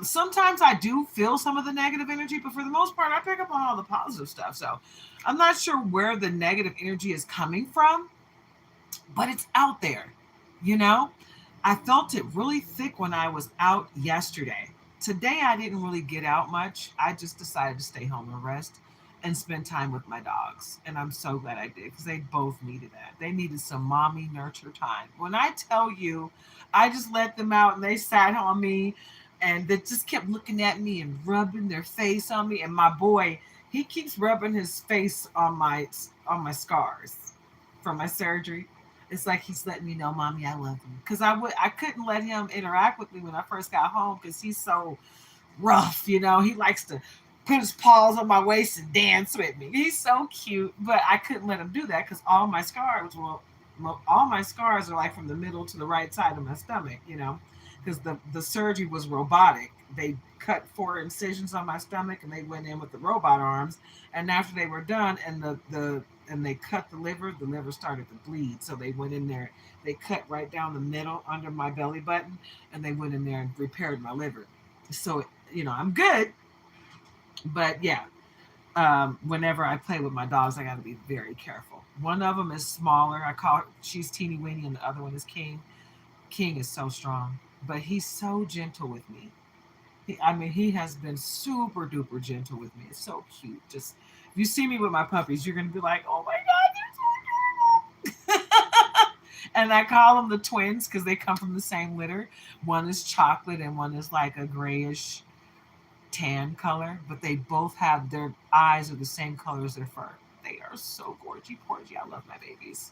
Sometimes I do feel some of the negative energy, but for the most part, I pick up on all the positive stuff. So I'm not sure where the negative energy is coming from, but it's out there, you know? I felt it really thick when I was out yesterday. Today, I didn't really get out much. I just decided to stay home and rest and spend time with my dogs. And I'm so glad I did because they both needed that. They needed some mommy nurture time. When I tell you, I just let them out and they sat on me and they just kept looking at me and rubbing their face on me. And my boy, he keeps rubbing his face on my scars from my surgery. It's like he's letting me know, mommy, I love you. Because I couldn't let him interact with me when I first got home because he's so rough, you know. He likes to put his paws on my waist and dance with me. He's so cute, but I couldn't let him do that because all my scars are like from the middle to the right side of my stomach, you know, because the surgery was robotic. They cut 4 incisions on my stomach and they went in with the robot arms. And after they were done, and they cut the liver started to bleed. So they went in there, they cut right down the middle under my belly button, and they went in there and repaired my liver. So I'm good, but yeah, whenever I play with my dogs, I got to be very careful. One of them is smaller. She's teeny weeny, and the other one is King. King is so strong, but he's so gentle with me. He has been super duper gentle with me. It's so cute. Just if you see me with my puppies, you're gonna be like, "Oh my god, they're so adorable!" And I call them the twins because they come from the same litter. One is chocolate and one is like a grayish tan color, but they both have their eyes are the same color as their fur. They are so gorgy, porgy. I love my babies.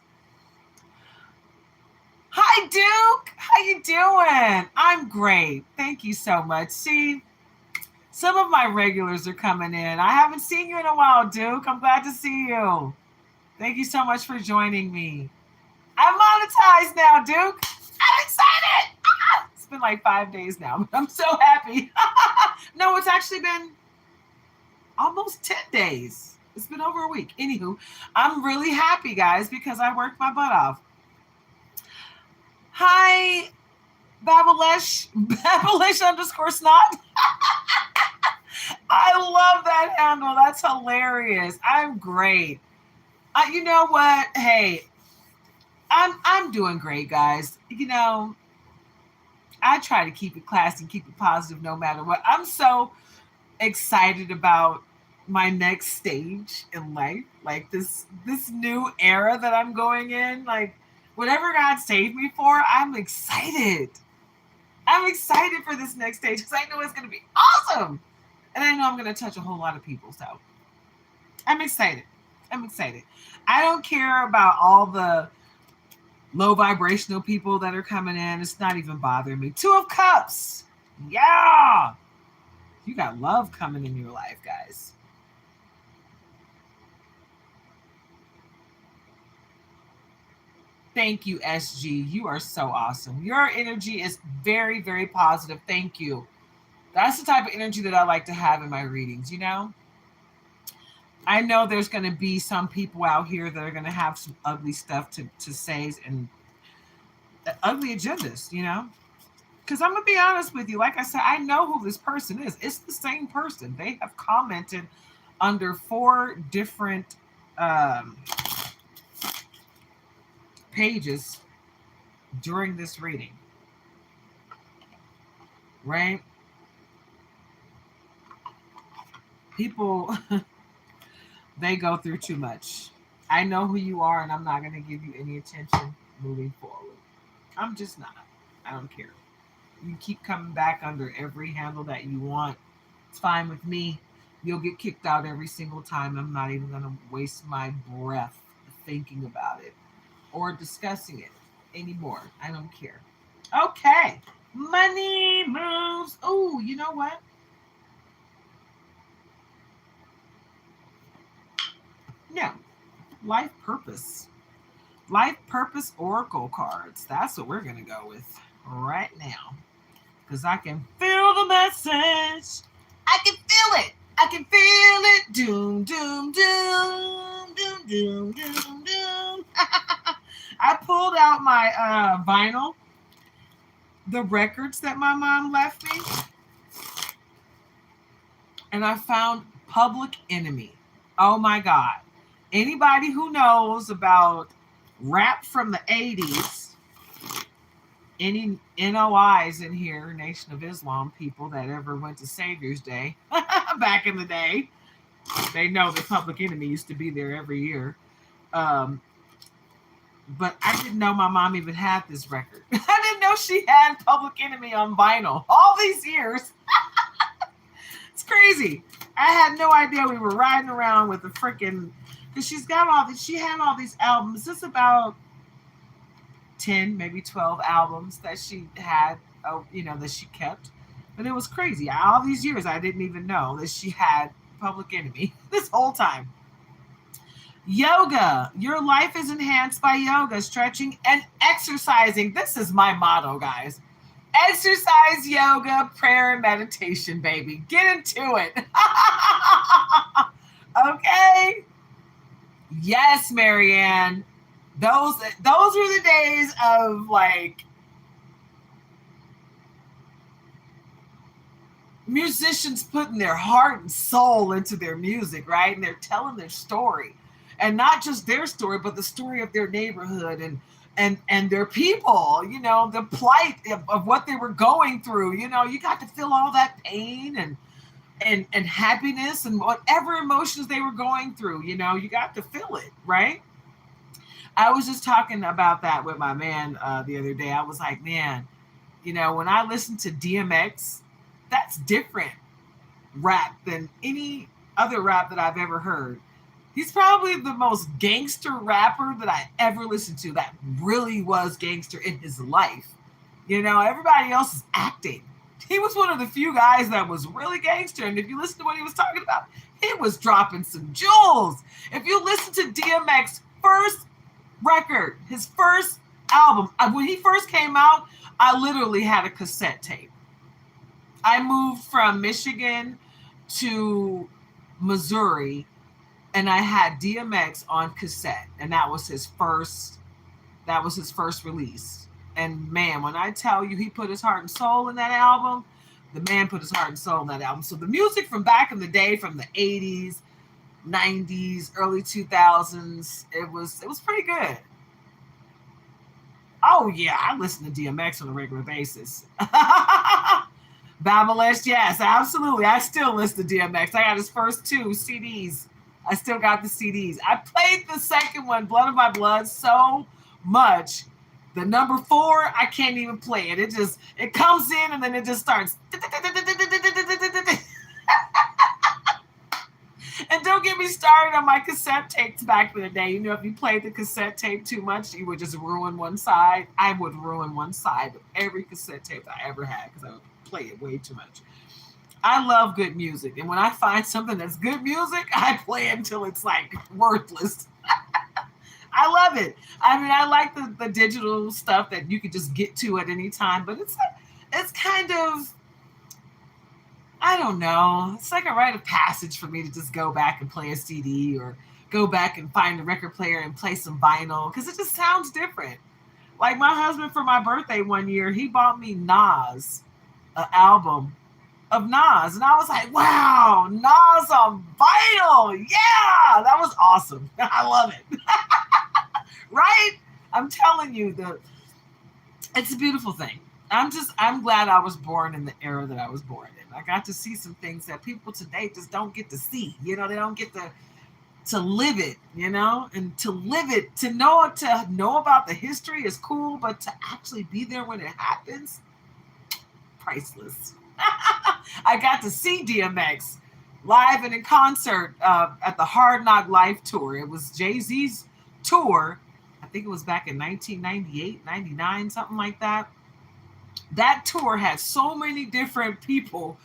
Hi, Duke. How you doing? I'm great. Thank you so much. See, some of my regulars are coming in. I haven't seen you in a while, Duke. I'm glad to see you. Thank you so much for joining me. I'm monetized now, Duke. I'm excited. It's been like 5 days now, but I'm so happy. No, it's actually been almost 10 days. It's been over a week. Anywho, I'm really happy, guys, because I worked my butt off. Hi, Babalesh underscore snot. I love that handle. That's hilarious. I'm great. You know what? Hey, I'm doing great, guys. I try to keep it classy, keep it positive, no matter what. I'm so excited about my next stage in life, like this new era that I'm going in. Like whatever God saved me for, I'm excited. I'm excited for this next stage because I know it's going to be awesome, and I know I'm going to touch a whole lot of people. So I'm excited. I'm excited. I don't care about all the low vibrational people that are coming in. It's not even bothering me. 2 of Cups. Yeah. You got love coming in your life, guys. Thank you, SG. You are so awesome. Your energy is very, very positive. Thank you. That's the type of energy that I like to have in my readings, I know there's going to be some people out here that are going to have some ugly stuff to say and ugly agendas, Because I'm going to be honest with you. Like I said, I know who this person is. It's the same person. They have commented under 4 different pages during this reading. right? People, they go through too much. I know who you are, and I'm not going to give you any attention moving forward. I'm just not. I don't care. You keep coming back under every handle that you want. It's fine with me. You'll get kicked out every single time. I'm not even going to waste my breath thinking about it or discussing it anymore. I don't care. Okay. Money moves. Oh, you know what? Yeah. Life purpose. Life purpose oracle cards. That's what we're going to go with right now. Because I can feel the message. I can feel it. I can feel it. Doom, doom, doom. Doom, doom, doom, doom. I pulled out my vinyl, the records that my mom left me, and I found Public Enemy. Oh my God. Anybody who knows about rap from the 80s, any NOIs in here, Nation of Islam people that ever went to Savior's Day back in the day, they know that Public Enemy used to be there every year. Um, but I didn't know my mom even had this record. I didn't know she had Public Enemy on vinyl all these years. It's crazy. I had no idea we were riding around with a freaking, because she's got all these, she had all these albums. This is about 10, maybe 12 albums that she had, that she kept. But it was crazy. All these years, I didn't even know that she had Public Enemy this whole time. Yoga. Your life is enhanced by yoga, stretching, and exercising. This is my motto, guys. Exercise, yoga, prayer, and meditation, baby. Get into it. Okay? Yes, Marianne. Those were the days of like musicians putting their heart and soul into their music, right? And they're telling their story. And not just their story, but the story of their neighborhood and their people, the plight of what they were going through. You got to feel all that pain and happiness and whatever emotions they were going through, you got to feel it, right? I was just talking about that with my man the other day. I was like, man, when I listen to DMX, that's different rap than any other rap that I've ever heard. He's probably the most gangster rapper that I ever listened to that really was gangster in his life. Everybody else is acting. He was one of the few guys that was really gangster. And if you listen to what he was talking about, he was dropping some jewels. If you listen to DMX first record, his first album, when he first came out, I literally had a cassette tape. I moved from Michigan to Missouri, and I had DMX on cassette, and that was his first release. And man, when I tell you he put his heart and soul in that album, the man put his heart and soul in that album. So the music from back in the day, from the 80s, 90s, early 2000s, it was pretty good. Oh yeah, I listen to DMX on a regular basis. Babylist, yes, absolutely. I still listen to DMX. I got his first 2 CDs. I still got the CDs. I played the second one, Blood of My Blood, so much. The number 4, I can't even play it. It comes in and then it just starts. And don't get me started on my cassette tapes back in the day. If you played the cassette tape too much, you would just ruin one side. I would ruin one side of every cassette tape I ever had because I would play it way too much. I love good music. And when I find something that's good music, I play it until it's like worthless. I love it. I mean, I like the digital stuff that you could just get to at any time, but it's kind of, I don't know. It's like a rite of passage for me to just go back and play a CD or go back and find a record player and play some vinyl because it just sounds different. Like my husband for my birthday one year, he bought me Nas, an album of Nas. And I was like, wow, Nas on vinyl. Yeah, that was awesome. I love it. Right? I'm telling you, it's a beautiful thing. I'm glad I was born in the era that I was born in. I got to see some things that people today just don't get to see. They don't get to live it, and to live it, to know about the history is cool, but to actually be there when it happens, priceless. I got to see DMX live and in concert at the Hard Knock Life tour. It was Jay-Z's tour. I think it was back in 1998, 99, something like that. That tour had so many different people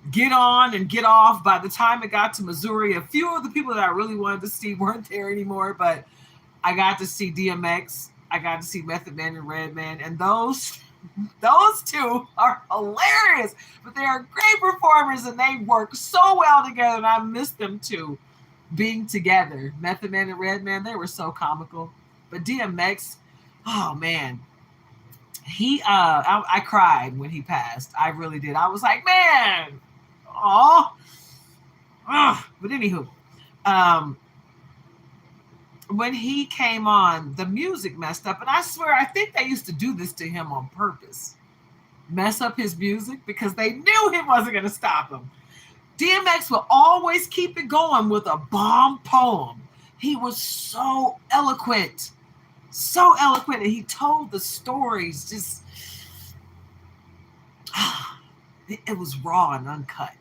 get on and get off. By the time it got to Missouri, a few of the people that I really wanted to see weren't there anymore, but I got to see DMX. I got to see Method Man and Redman, and those two are hilarious, but they are great performers and they work so well together, and I miss them too being together. Method Man and Redman, they were so comical. But DMX, oh man, I cried when he passed. I really did. I was like, man, oh. But anywho, when he came on, the music messed up. And I swear, I think they used to do this to him on purpose. Mess up his music because they knew he wasn't going to stop him. DMX will always keep it going with a bomb poem. He was so eloquent. So eloquent. And he told the stories just... It was raw and uncut,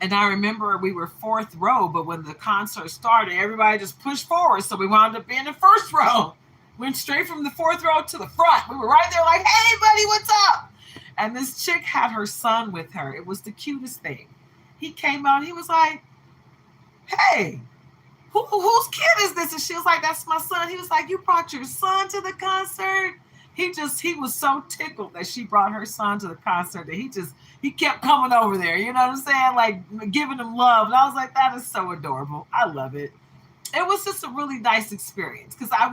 And I remember we were fourth row, but when the concert started, everybody just pushed forward. So we wound up being in first row. Went straight from the fourth row to the front. We were right there like, hey, buddy, what's up? And this chick had her son with her. It was the cutest thing. He came out, he was like, hey, whose kid is this? And she was like, that's my son. He was like, you brought your son to the concert? He was so tickled that she brought her son to the concert that he kept coming over there, you know what I'm saying? Like giving him love. And I was like, that is so adorable. I love it. It was just a really nice experience because I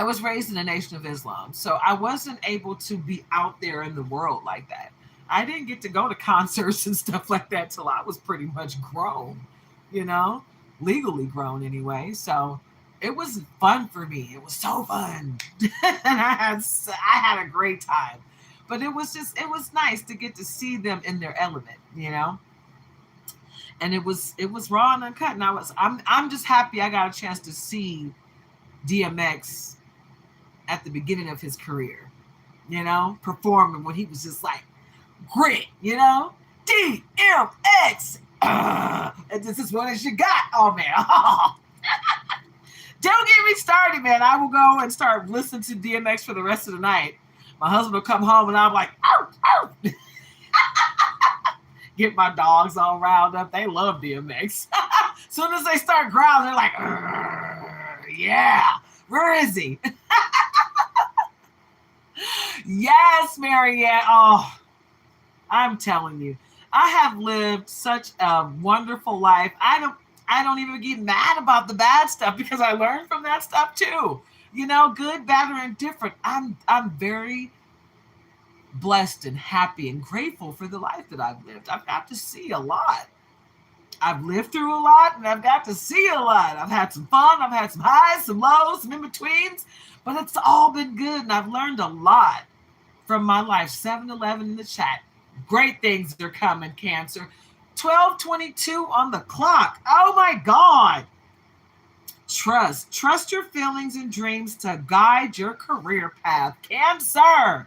was raised in the Nation of Islam. So I wasn't able to be out there in the world like that. I didn't get to go to concerts and stuff like that till I was pretty much grown, legally grown anyway. So it was fun for me. It was so fun. And I had a great time. But it was nice to get to see them in their element, And it was raw and uncut. And I'm just happy I got a chance to see DMX at the beginning of his career, performing when he was just like grit, DMX. And this is what you got. Oh man. Don't get me started, man. I will go and start listening to DMX for the rest of the night. My husband will come home and I'm like, ow, ow. Get my dogs all riled up. They love DMX. Soon as they start growling, they're like, yeah, where is he? Yes, Marianne. Oh, I'm telling you, I have lived such a wonderful life. I don't even get mad about the bad stuff because I learned from that stuff too. Good, bad, or indifferent. I'm very blessed and happy and grateful for the life that I've lived. I've got to see a lot. I've lived through a lot and I've got to see a lot. I've had some fun. I've had some highs, some lows, some in-betweens, but it's all been good. And I've learned a lot from my life. 7-Eleven in the chat. Great things are coming, Cancer. 12:22 on the clock. Oh my God. Trust your feelings and dreams to guide your career path. Cancer.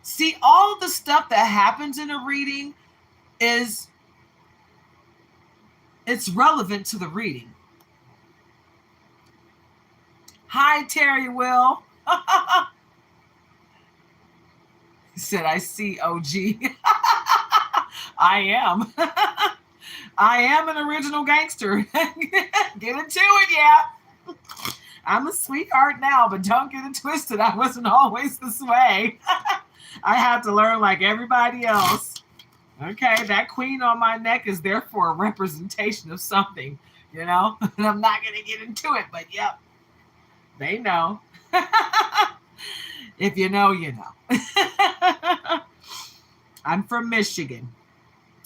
See, all of the stuff that happens in a reading it's relevant to the reading. Hi, Terry Will. He said, I see OG. I am. I am an original gangster. Get into it, yeah. I'm a sweetheart now, but don't get it twisted. I wasn't always this way. I had to learn like everybody else. Okay, that queen on my neck is there for a representation of something, And I'm not going to get into it, but yep, they know. If you know, you know. I'm from Michigan.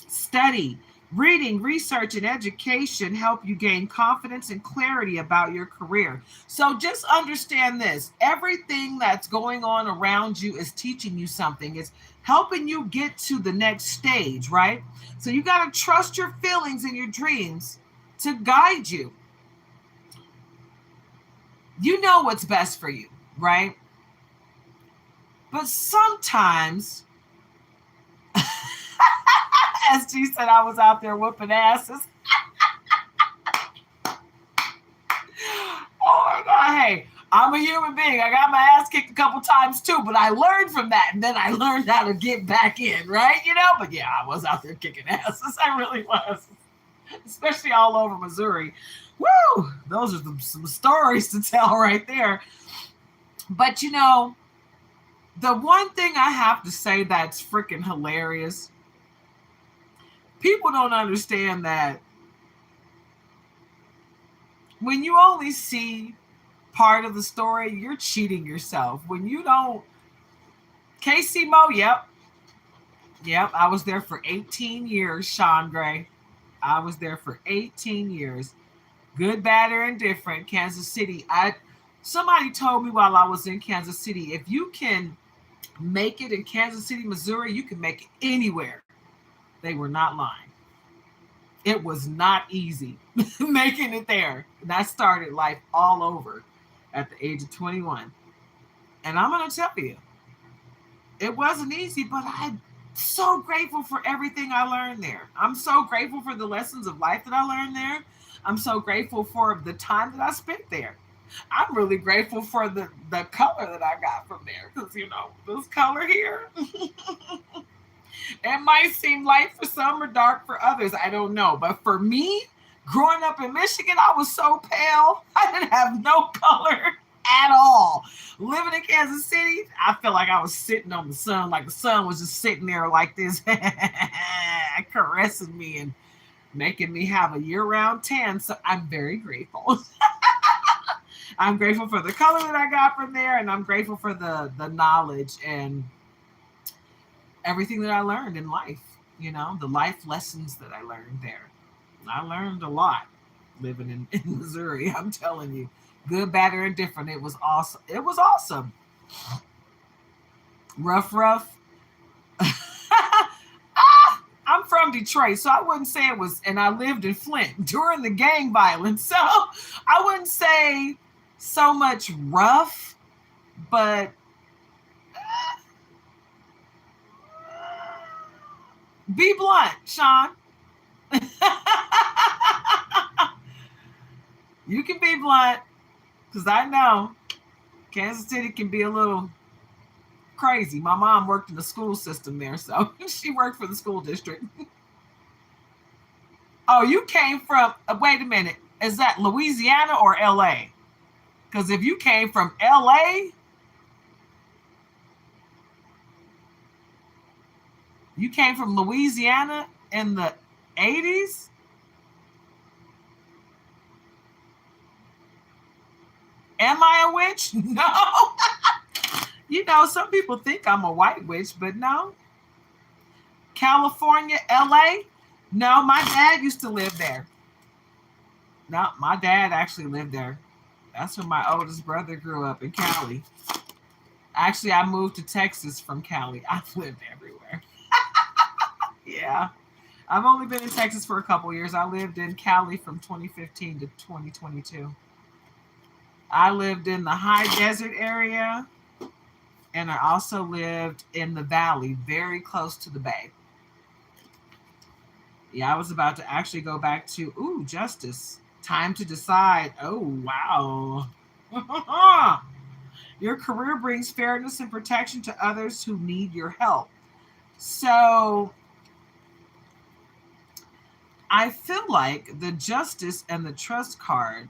Study Reading, research, and education help you gain confidence and clarity about your career. So just understand this: everything that's going on around you is teaching you something, it's helping you get to the next stage, right? So you got to trust your feelings and your dreams to guide you. You know what's best for you, right? But sometimes, as G said, I was out there whooping asses. Oh my God. Hey, I'm a human being. I got my ass kicked a couple times too, but I learned from that. And then I learned how to get back in, right? You know, but yeah, I was out there kicking asses. I really was, especially all over Missouri. Woo! Those are some stories to tell right there. But you know, the one thing I have to say that's freaking hilarious, people don't understand that when you only see part of the story, you're cheating yourself. When you don't, Casey Mo, yep, I was there for 18 years, Sean Gray. I was there for 18 years. Good, bad, or indifferent, Kansas City. Somebody told me while I was in Kansas City, if you can make it in Kansas City, Missouri, you can make it anywhere. They were not lying. It was not easy making it there. And I started life all over at the age of 21. And I'm going to tell you, it wasn't easy, but I'm so grateful for everything I learned there. I'm so grateful for the lessons of life that I learned there. I'm so grateful for the time that I spent there. I'm really grateful for the color that I got from there, because, you know, this color here, it might seem light for some or dark for others. I don't know. But for me, growing up in Michigan, I was so pale. I didn't have no color at all. Living in Kansas City, I felt like I was sitting on the sun, like the sun was just sitting there like this, caressing me and making me have a year-round tan. So I'm very grateful. I'm grateful for the color that I got from there, and I'm grateful for the knowledge and everything that I learned in life. You know, the life lessons that I learned there. I learned a lot living in Missouri. I'm telling you, good, bad, or indifferent. It was awesome. It was awesome. Rough. I'm from Detroit, so I wouldn't say it was, and I lived in Flint during the gang violence. So I wouldn't say so much rough, but be blunt, Sean. You can be blunt, because I know Kansas City can be a little crazy. My mom worked in the school system there, so she worked for the school district. Oh, you came from, wait a minute, is that Louisiana or LA? Because if you came from LA, you came from Louisiana in the 80s? Am I a witch? No. You know, some people think I'm a white witch, but no. California, LA? No, my dad used to live there. No, my dad actually lived there. That's where my oldest brother grew up, in Cali. Actually, I moved to Texas from Cali. I've lived everywhere. Yeah. I've only been in Texas for a couple years. I lived in Cali from 2015 to 2022. I lived in the high desert area, and I also lived in the valley, very close to the bay. Yeah, I was about to actually go back to, justice. Time to decide. Oh, wow. Your career brings fairness and protection to others who need your help. So I feel like the justice and the trust card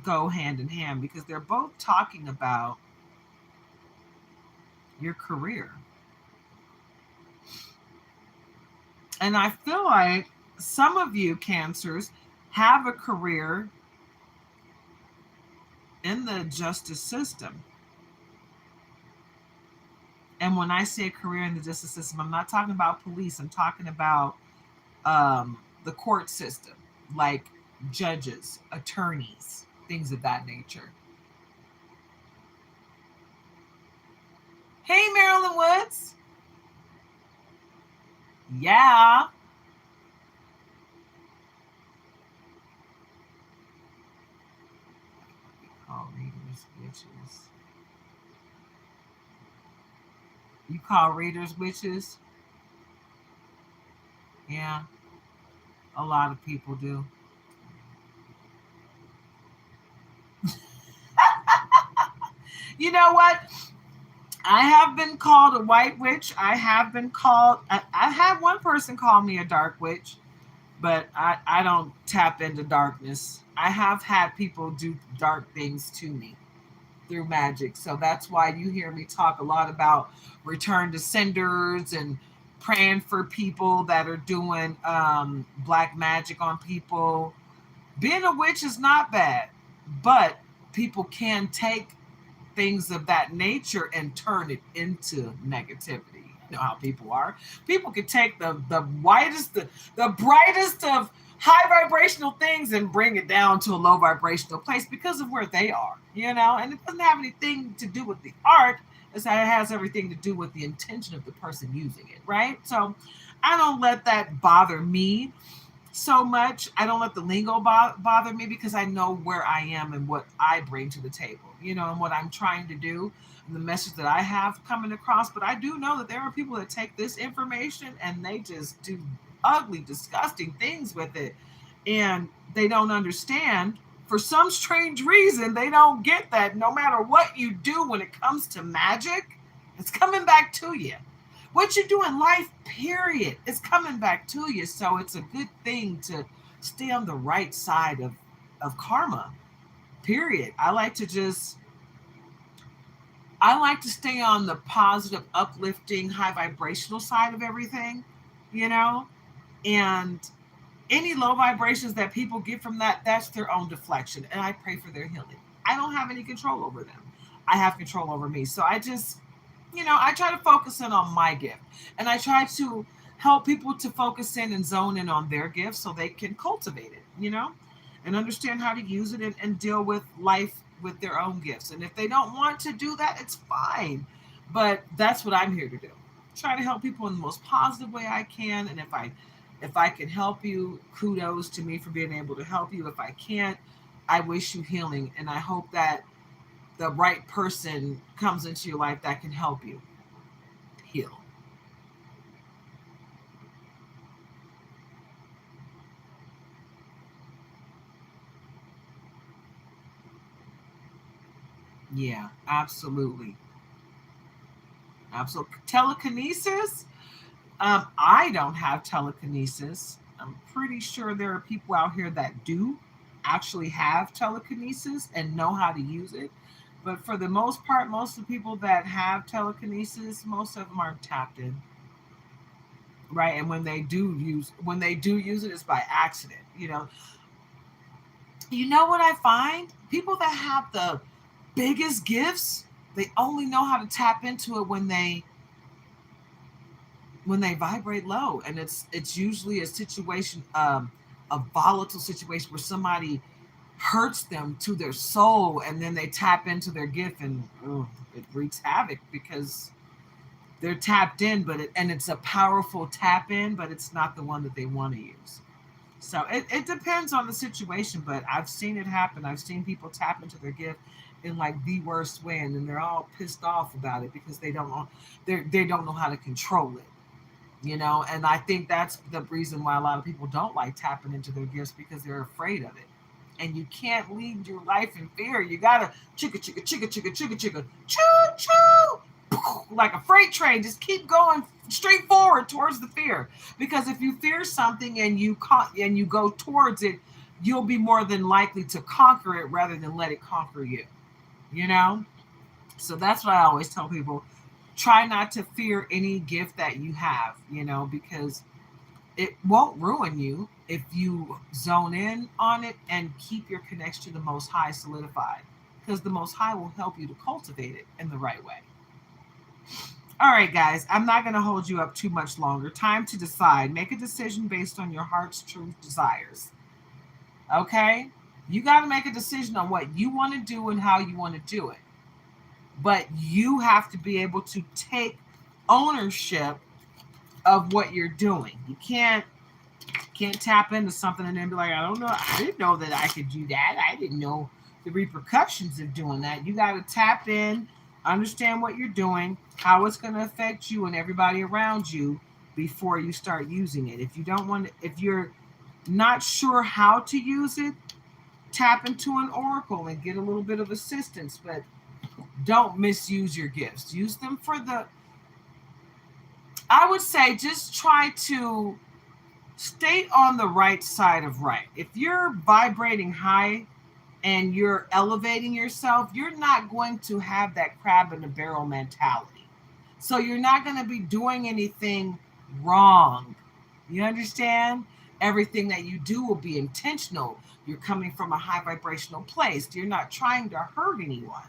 go hand in hand, because they're both talking about your career. And I feel like some of you Cancers have a career in the justice system. And when I say a career in the justice system, I'm not talking about police. I'm talking about the court system, like judges, attorneys, things of that nature. Hey, Marilyn Woods. Yeah. Call readers witches. You call readers witches? Yeah, a lot of people do. You know what? I have been called a white witch. I have been called, I had one person call me a dark witch, but I don't tap into darkness. I have had people do dark things to me through magic. So that's why you hear me talk a lot about return to senders and praying for people that are doing black magic on people. Being a witch is not bad, but people can take things of that nature and turn it into negativity. You know how people are. People can take the whitest, the brightest of high vibrational things and bring it down to a low vibrational place because of where they are, you know, and it doesn't have anything to do with the art. It has everything to do with the intention of the person using it, right? So I don't let that bother me so much. I don't let the lingo bother me because I know where I am and what I bring to the table, you know, and what I'm trying to do and the message that I have coming across. But I do know that there are people that take this information and they just do ugly, disgusting things with it. And they don't understand. For some strange reason, they don't get that no matter what you do when it comes to magic, it's coming back to you. What you do in life, period, is coming back to you. So it's a good thing to stay on the right side of karma, period. I like to stay on the positive, uplifting, high vibrational side of everything, you know? And any low vibrations that people get from that, that's their own deflection. And I pray for their healing. I don't have any control over them. I have control over me. So I just, you know, I try to focus in on my gift. And I try to help people to focus in and zone in on their gift so they can cultivate it, you know, and understand how to use it and deal with life with their own gifts. And if they don't want to do that, it's fine. But that's what I'm here to do. Try to help people in the most positive way I can. And if I can help you, kudos to me for being able to help you. If I can't, I wish you healing. And I hope that the right person comes into your life that can help you heal. Yeah, absolutely. Absolutely. Telekinesis? I don't have telekinesis. I'm pretty sure there are people out here that do actually have telekinesis and know how to use it. But for the most part, most of the people that have telekinesis, most of them aren't tapped in, right? And when they do use it, it's by accident. You know what I find? People that have the biggest gifts, they only know how to tap into it when they vibrate low, and it's usually a situation, a volatile situation where somebody hurts them to their soul, and then they tap into their gift, and it wreaks havoc because they're tapped in, and it's a powerful tap in, but it's not the one that they want to use. So it depends on the situation, but I've seen it happen. I've seen people tap into their gift in like the worst way, and then they're all pissed off about it because they don't know how to control it. And I think that's the reason why a lot of people don't like tapping into their gifts, because they're afraid of it. And you can't lead your life in fear. You gotta chicka chicka chicka chicka chicka chicka choo choo, like a freight train. Just keep going straight forward towards the fear, because if you fear something and you go towards it, you'll be more than likely to conquer it rather than let it conquer you. You know. So that's what I always tell people: try not to fear any gift that you have, because it won't ruin you if you zone in on it and keep your connection to the Most High solidified, because the Most High will help you to cultivate it in the right way. All right, guys, I'm not going to hold you up too much longer. Time to decide. Make a decision based on your heart's true desires. Okay? You got to make a decision on what you want to do and how you want to do it. But you have to be able to take ownership of what you're doing. You can't tap into something and then be like, I don't know, I didn't know that I could do that. I didn't know the repercussions of doing that. You got to tap in, understand what you're doing, how it's going to affect you and everybody around you before you start using it. If you don't want to, if you're not sure how to use it, tap into an oracle and get a little bit of assistance, but don't misuse your gifts. Use them for the, I would say, just try to stay on the right side of right. If you're vibrating high and you're elevating yourself, you're not going to have that crab in the barrel mentality. So you're not going to be doing anything wrong. You understand? Everything that you do will be intentional. You're coming from a high vibrational place. You're not trying to hurt anyone.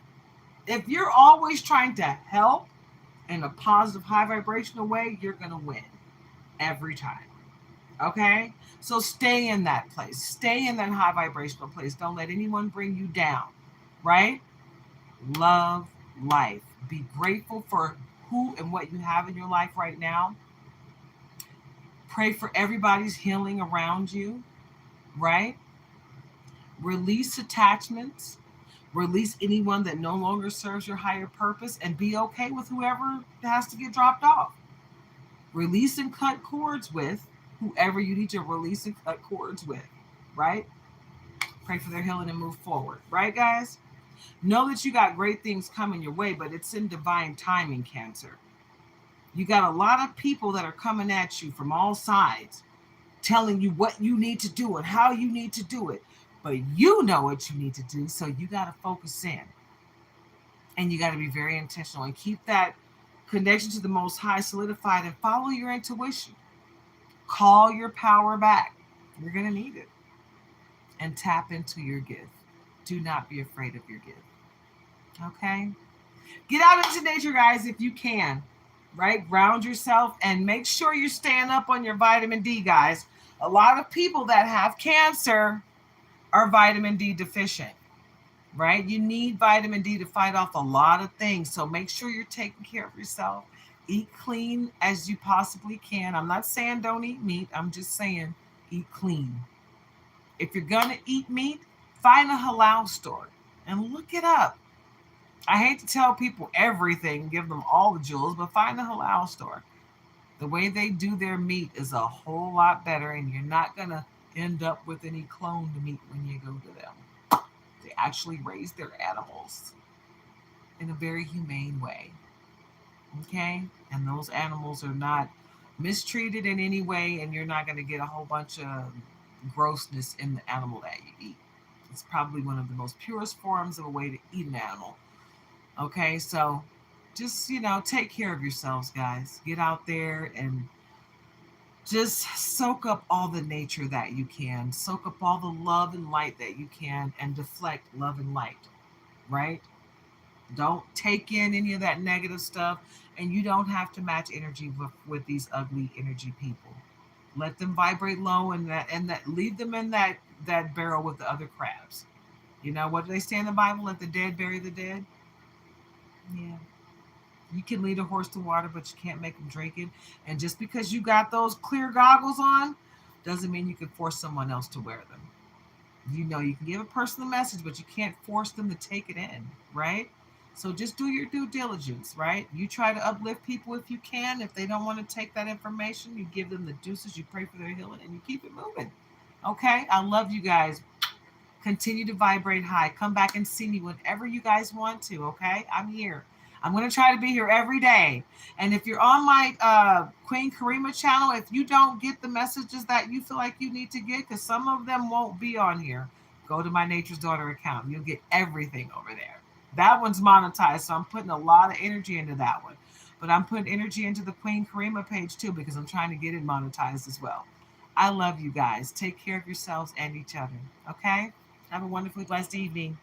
If you're always trying to help in a positive, high vibrational way, you're going to win every time. Okay? So stay in that place. Stay in that high vibrational place. Don't let anyone bring you down. Right? Love life. Be grateful for who and what you have in your life right now. Pray for everybody's healing around you. Right? Release attachments. Release anyone that no longer serves your higher purpose and be okay with whoever has to get dropped off. Release and cut cords with whoever you need to release and cut cords with, right? Pray for their healing and move forward, right, guys? Know that you got great things coming your way, but it's in divine timing, Cancer. You got a lot of people that are coming at you from all sides, telling you what you need to do and how you need to do it. But you know what you need to do, so you got to focus in. And you got to be very intentional and keep that connection to the Most High solidified and follow your intuition. Call your power back. You're going to need it. And tap into your gift. Do not be afraid of your gift. Okay? Get out into nature, guys, if you can. Right? Ground yourself and make sure you're staying up on your vitamin D, guys. A lot of people that have cancer are vitamin D deficient. Right? You need vitamin D to fight off a lot of things. So make sure you're taking care of yourself. Eat clean as you possibly can. I'm not saying don't eat meat. I'm just saying eat clean. If you're going to eat meat, find a halal store and look it up. I hate to tell people everything, give them all the jewels, but find a halal store. The way they do their meat is a whole lot better, and you're not going to end up with any cloned meat when you go to them. They actually raise their animals in a very humane way. Okay? And those animals are not mistreated in any way, and you're not going to get a whole bunch of grossness in the animal that you eat. It's probably one of the most purest forms of a way to eat an animal. Okay? So just, take care of yourselves, guys. Get out there and just soak up all the nature that you can. Soak up all the love and light that you can and deflect love and light, right? Don't take in any of that negative stuff, and you don't have to match energy with these ugly energy people. Let them vibrate low and that leave them in that barrel with the other crabs. What do they say in the Bible? Let the dead bury the dead. Yeah. You can lead a horse to water, but you can't make them drink it. And just because you got those clear goggles on, doesn't mean you can force someone else to wear them. You can give a person a message, but you can't force them to take it in, right? So just do your due diligence, right? You try to uplift people if you can. If they don't want to take that information, you give them the juices, you pray for their healing, and you keep it moving. Okay? I love you guys. Continue to vibrate high. Come back and see me whenever you guys want to, okay? I'm here. I'm going to try to be here every day. And if you're on my Queen Karima channel, if you don't get the messages that you feel like you need to get, because some of them won't be on here, go to my Nature's Daughter account. You'll get everything over there. That one's monetized, so I'm putting a lot of energy into that one. But I'm putting energy into the Queen Karima page too, because I'm trying to get it monetized as well. I love you guys. Take care of yourselves and each other, okay? Have a wonderfully blessed evening.